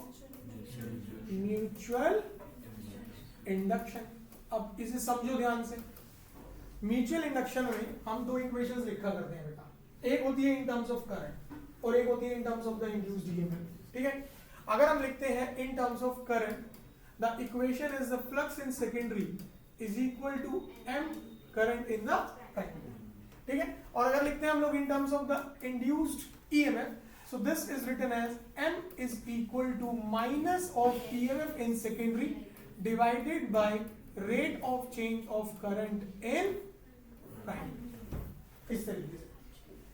mutual induction. अब इसे समझो ध्यान से। म्यूचुअल इंडक्शन में हम दो इक्वेशंस लिखा करते हैं बेटा, एक होती है इन टर्म्स ऑफ करंट और एक होती है in terms of the induced EMF. ठीक है, अगर हम लिखते हैं in terms of current, the equation is the flux in secondary is equal to m current in the primary. ठीक है, और अगर लिखते हैं हम लोग in terms of the induced EMF, so this is written as m is equal to minus of EMF in secondary divided by rate of change of current in primary। इस तरीके से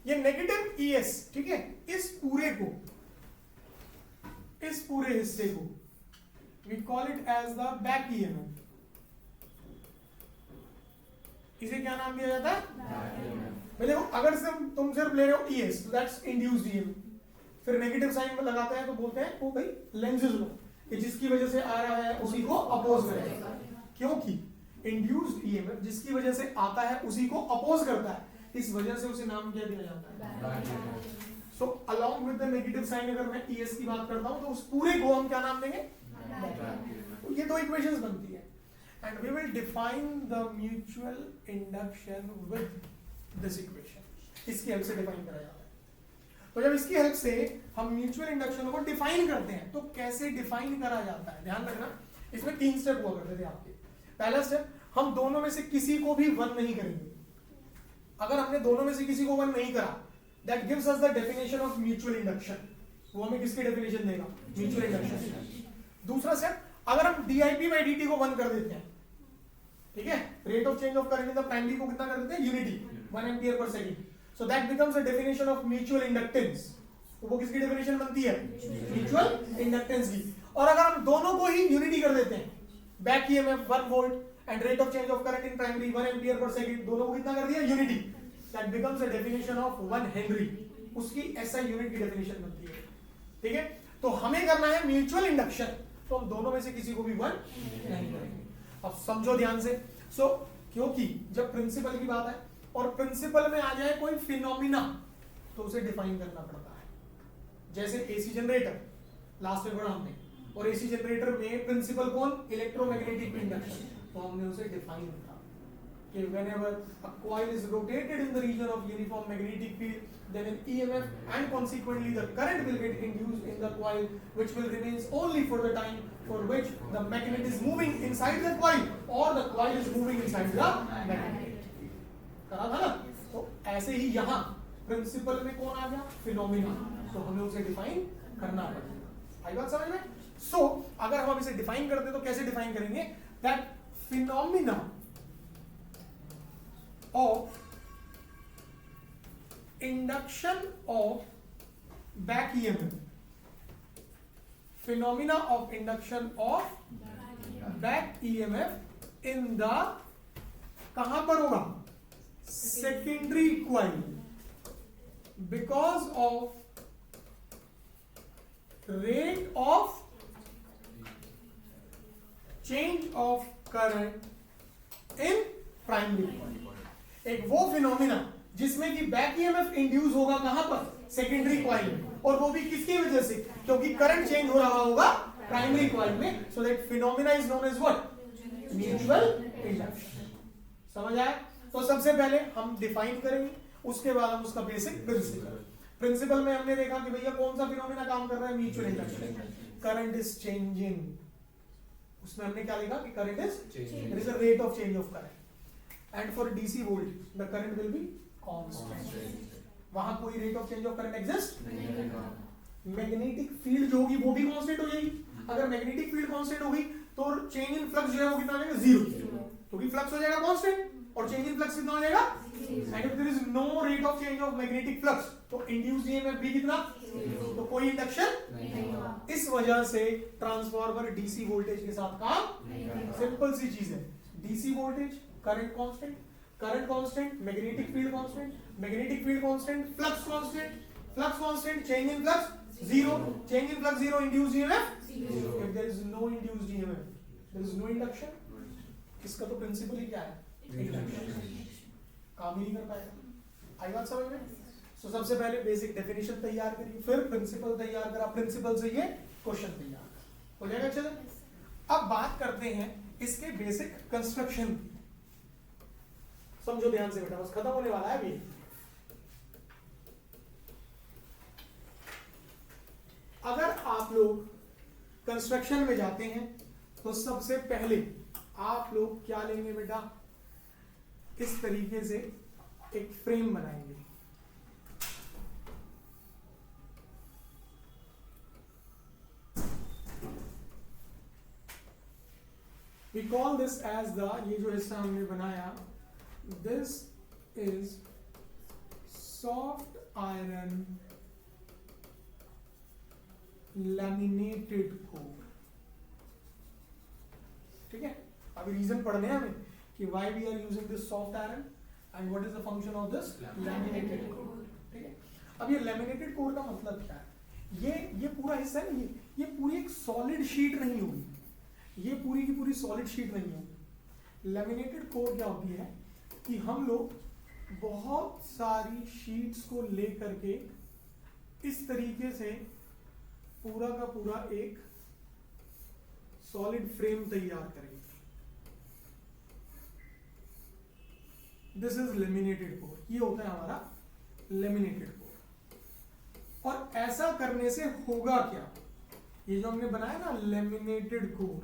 ये नेगेटिव ES, ठीक है, इस पूरे हिस्से को we call it as the back EMF। इसे क्या नाम दिया जाता है? देखो, अगर तुम सिर्फ ले रहे हो ES, so that's induced EMF, फिर नेगेटिव साइन में लगाते हैं तो बोलते हैं वो भाई लेंसेज लो, कि जिसकी वजह से आ रहा है उसी को अपोज करेगा, क्योंकि इंड्यूस्ड ईएमएफ जिसकी वजह से आता है उसी को अपोज करता है, इस वजह से उसे नाम क्या दिया जाता है? So along with the negative sign अगर मैं ईएस की बात करता हूं तो उस पूरे को हम क्या नाम देंगे? तो ये दो इक्वेशंस बनती है, and we will define the mutual induction with this equation. इसकी हेल्प से डिफाइन करा जाता है। तो जब इसकी हेल्प से हम म्यूचुअल इंडक्शन को डिफाइन करते हैं तो कैसे डिफाइन करा जाता है, ध्यान रखना, इसमें 3 स्टेप हुआ करते थे आपके। पहला स्टेप, हम दोनों में से किसी को भी 1 नहीं करेंगे। अगर हमने दोनों में से किसी को 1 नहीं करा, that gives us the definition of mutual induction. वो हमें किसकी डेफिनेशन देगा? Mutual induction. दूसरा स्टेप, अगर हम डीआईपी बाई डीटी को 1 कर देते हैं, ठीक है, rate of change of current in the primary को कितना कर देते हैं? Unity, 1 ampere per second. So that becomes a definition of mutual inductance। तो वो किसकी डेफिनेशन बनती है? म्यूचुअल इंडक्टेंस की। और अगर हम दोनों को ही यूनिटी कर देते हैं, back EMF 1 volt and rate of change of current in primary 1 ampere per second, दोनों को कितना कर दिया? Unity. That becomes a definition of 1 Henry. उसकी एसआई यूनिट की डेफिनेशन बनती है। ठीक है, तो हमें करना है म्यूचुअल इंडक्शन, तो हम दोनों में से किसी को भी 1 नहीं करेंगे। अब समझो ध्यान से। सो क्योंकि जब प्रिंसिपल की बात है और प्रिंसिपल में आ जाए कोई फिनोमिना तो उसे डिफाइन करना पड़ता है। जैसे एसी जनरेटर लास्ट में पढ़ा हमने, और एसी जनरेटर में प्रिंसिपल कौन? Electromagnetic induction. तो हमने उसे डिफाइन किया कि whenever a coil is rotated in the region of uniform magnetic field, then an EMF and consequently the current will get induced in the coil, which will remains only for the time for which the magnet is moving inside the coil or the coil is moving inside the magnet। करा था ना? तो ऐसे ही यहाँ principal में कौन आ गया? Phenomena. तो हमें उसे डिफाइन करना पड़ेगा। आई बात समझ में? सो अगर हम इसे डिफाइन करते हैं तो कैसे डिफाइन करेंगे? That phenomena of induction of back EMF, phenomena of induction of back EMF in the, कहां पर होगा? secondary coil, because of rate of change of current in primary coil। एक वो फिनोमिना जिसमें कि बैक ईएमएफ इंड्यूस होगा कहां पर? सेकेंडरी कॉइल में, और वो भी किसकी वजह से? क्योंकि करंट चेंज हो रहा होगा प्राइमरी कॉइल में। So that phenomena is known as what? Mutual induction. समझ आया? तो सबसे पहले हम डिफाइन करेंगे, उसके बाद हम उसका बेसिक प्रिंसिपल में हमने देखा कि भैया कौन सा फिनोमेना काम कर रहा है? Mutual induction. Current is changing, उसमें हमने क्या लिखा कि current is changing, there is a rate of change of current, and for DC voltage the current will be constant. वहां कोई rate of change of current exist नहीं करेगा। Magnetic field जो होगी वो भी कांस्टेंट हो जाएगी। अगर मैग्नेटिक फील्ड कांस्टेंट होगी तो चेंज इन फ्लक्स जो है वो कितना हो जाएगा? 0, क्योंकि फ्लक्स हो जाएगा कांस्टेंट और चेंज इन फ्लक्स कितना हो जाएगा? And if there is no rate of change of magnetic flux तो इंड्यूस्ड ईएमएफ भी कितना? तो कोई इंडक्शन नहीं होगा। इस वजह से ट्रांसफार्मर डीसी वोल्टेज के साथ काम, सिंपल सी चीज है, DC voltage, current constant, current constant, magnetic field constant, magnetic field constant, flux constant, flux constant, change in flux 0, change in flux 0, induced EMF 0। If there is no induced EMF there is no induction. इसका तो principal ही क्या है? काम ही नहीं कर पाएगा। आई बात समझ में? सो सबसे पहले बेसिक डेफिनेशन तैयार करिए, फिर प्रिंसिपल तैयार करा, प्रिंसिपल से ये क्वेश्चन तैयार हो जाएगा। चलो अब बात करते हैं इसके बेसिक कंस्ट्रक्शन। समझो ध्यान से बेटा, बस खत्म होने वाला है अभी। अगर आप लोग कंस्ट्रक्शन में जाते हैं तो सबसे पहले आप लोग क्या लेंगे बेटा, इस तरीके से एक फ्रेम बनाएंगे। We call this as the, ये जो हिस्सा हमने बनाया, this is soft iron laminated core। ठीक है, अभी रीजन पढ़ने हैं हमें कि why we are using this soft iron and what is the function of this laminated core। ठीक है, अब ये laminated core का मतलब क्या है, ये पूरा हिस्सा है ना, ये पूरी एक सॉलिड शीट नहीं होगी, ये पूरी की पूरी सॉलिड शीट नहीं होगी। लैमिनेटेड कोर क्या होती है कि हम लोग बहुत सारी शीट्स को लेकर के इस तरीके से पूरा का पूरा एक सॉलिड फ्रेम तैयार करेंगे। दिस इज लेमिनेटेड कोर, ये होता है हमारा लेमिनेटेड कोर। और ऐसा करने से होगा क्या, ये जो हमने बनाया ना लेमिनेटेड कोर,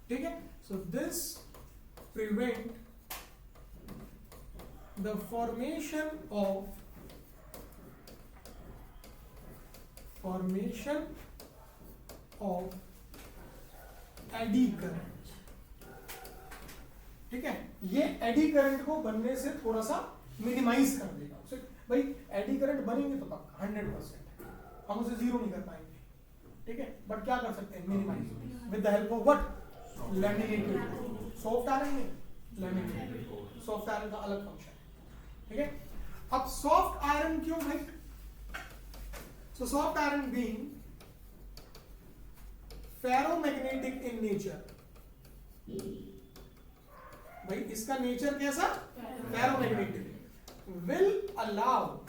ठीक है, so this prevent the formation of eddy current. ठीक है, ये एडी करंट को बनने से थोड़ा सा मिनिमाइज कर देगा। भाई एडी करंट बनेंगे तो पक्का 100% हम उसे जीरो नहीं कर पाएंगे, ठीक है, बट क्या कर सकते हैं, minimize with the help of what, laminated. Soft iron में लैमिनेटेड, सॉफ्ट आयरन का अलग फंक्शन है। ठीक है, अब सॉफ्ट आयरन क्यों भाई, so soft iron being ferromagnetic in nature, भाई इसका नेचर कैसा, ferromagnetic, will allow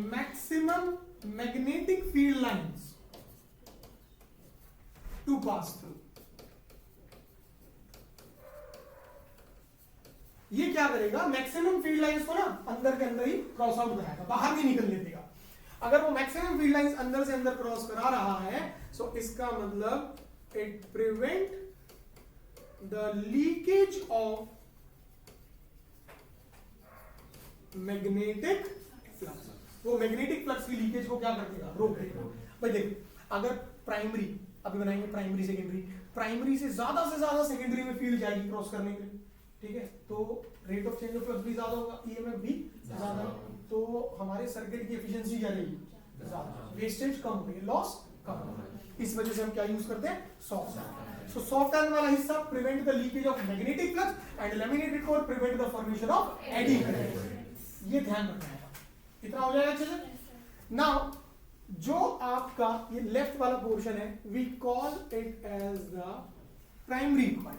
maximum magnetic field lines to pass through। ये क्या करेगा, मैक्सिमम फील्ड लाइंस को ना अंदर के अंदर ही क्रॉस आउट कराएगा, बाहर नहीं निकलने देगा। अगर वो मैक्सिमम फील्ड लाइंस अंदर से अंदर क्रॉस करा रहा है, सो इसका मतलब it prevent the leakage of magnetic flux. वो मैग्नेटिक फ्लक्स की लीकेज को क्या कर देगा, रोक देगा। भाई देख, अगर प्राइमरी, अभी बनाएंगे प्राइमरी सेकेंडरी, प्राइमरी से ज्यादा सेकेंडरी में फील्ड जाएगी क्रॉस करने के लिए, ठीक है, तो rate of change of flux भी ज्यादा होगा, ईएमएफ भी ज्यादा, तो हमारे सर्किट की एफिशिएंसी क्या रहेगी, ज्यादा, वेस्टेज कम होगी, लॉस कम होगा। इस वजह से हम क्या यूज करते हैं, soft iron. So soft iron वाला हिस्सा prevent the leakage of magnetic flux and laminated core prevent the formation of eddy current. ये ध्यान रखना है, इतना हो जाएगा अच्छे से। नाउ जो आपका ये लेफ्ट वाला पोर्शन है, we call it as the primary coil.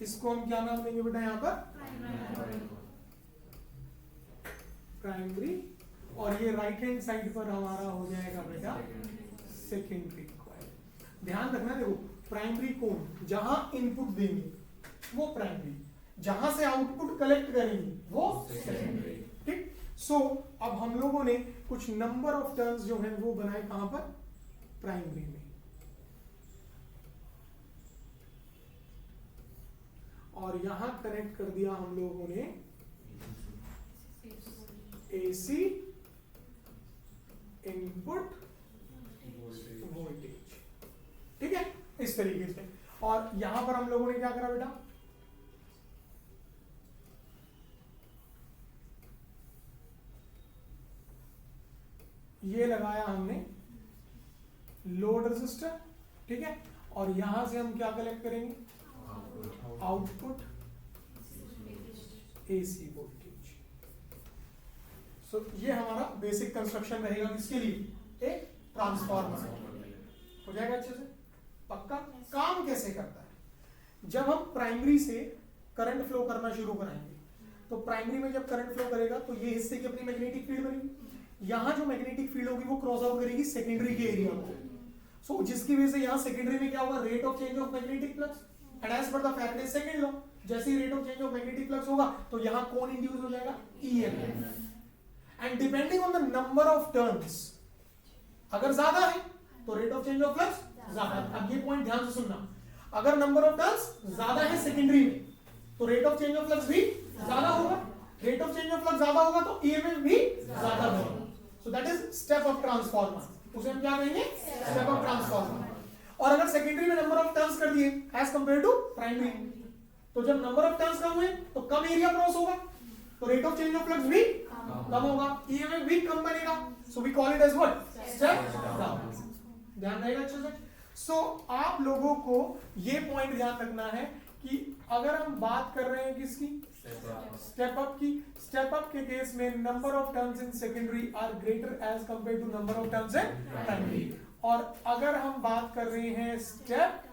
इसको हम क्या नाम देंगे बेटा, यहां पर प्राइमरी, और ये राइट हैंड साइड पर हमारा हो जाएगा बेटा सेकेंडरी कॉइल। ध्यान रखना, देखो प्राइमरी कौन, जहां इनपुट देंगे वो प्राइमरी, जहां से आउटपुट कलेक्ट करेंगे वो सेकेंडरी। ठीक, सो अब हम लोगों ने कुछ नंबर ऑफ टर्न्स जो हैं वो बनाए कहां पर, प्राइमरी में, और यहां कनेक्ट कर दिया हम लोगों ने एसी इनपुट वोल्टेज। ठीक है, इस तरीके से। और यहां पर हम लोगों ने क्या करा बेटा, ये लगाया हमने लोड रेजिस्टर, ठीक है, और यहां से हम क्या कलेक्ट करेंगे, आउटपुट एसी वोल्टेज। सो ये हमारा बेसिक कंस्ट्रक्शन रहेगा, किसके लिए, एक ट्रांसफार्मर। हो जाएगा अच्छे से, पक्का। काम कैसे करता है, जब हम प्राइमरी से करंट फ्लो करना शुरू कराएंगे, तो प्राइमरी में जब करंट फ्लो करेगा तो ये हिस्से की अपनी मैग्नेटिक फील्ड बनेगी, यहां जो मैग्नेटिक फील्ड होगी वो क्रॉस आउट करेगी सेकेंडरी के एरिया को। सो जिसकी वजह से यहां सेकेंडरी में क्या होगा, rate of change of magnetic flux and as per the Faraday's second law, जैसे ही rate of change of magnetic flux होगा तो यहां कौन इंड्यूस हो जाएगा, EMF. And depending on the number of turns, अगर ज्यादा है तो rate of change of flux ज्यादा। अब ये पॉइंट ध्यान से सुनना, अगर नंबर ऑफ टर्न्स ज्यादा है सेकेंडरी में तो rate of change of flux भी ज्यादा होगा, rate of change of flux ज्यादा होगा तो ईएमएफ भी ज्यादा होगा। So that is step up transformer, उसे हम क्या कहेंगे, स्टेप अप ट्रांसफार्मर। और अगर सेकेंडरी में नंबर ऑफ टर्न्स कर दिए एज कंपेयर टू प्राइमरी, तो जब नंबर ऑफ टर्न्स कम हुए तो कम एरिया क्रॉस होगा, तो rate of change of flux भी कम होगा, ईएमएफ भी कम बनेगा। So we call it as what, step down. ध्यान रहेगा अच्छे से। सो आप लोगों को ये पॉइंट ध्यान रखना है कि अगर हम बात कर रहे हैं किसकी, स्टेप अप की, स्टेप अप के केस में number of turns in secondary are greater as compare to number of turns in primary. और अगर हम बात कर रहे हैं स्टेप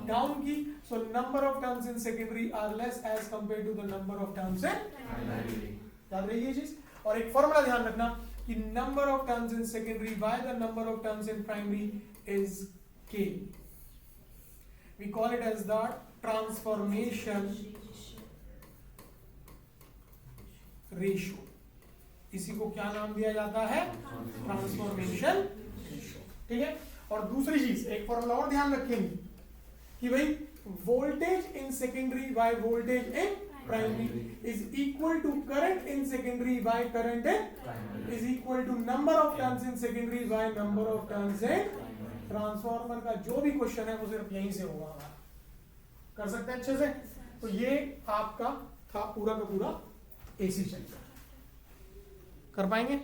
डाउन की, so number of turns in secondary are less as compare to the number of turns in primary. याद रही ये चीज। और एक फॉर्मूला ध्यान रखना कि number of turns in secondary by the number of turns in primary is K. We call it as the transformation ratio. इसी को क्या नाम दिया जाता है, ट्रांसफॉर्मेशन रेशियो। ठीक है। और दूसरी चीज, एक फॉर्मूला और ध्यान रखेंगे कि भाई voltage in secondary by voltage in primary is equal to current in secondary by current in is equal to number of turns in secondary by number of turns in transformer. का जो भी question है वो सिर्फ यहीं से होगा, कर सकते हैं अच्छे से। तो ये आपका था पूरा का पूरा एसी चैप्टर, कर पाएंगे।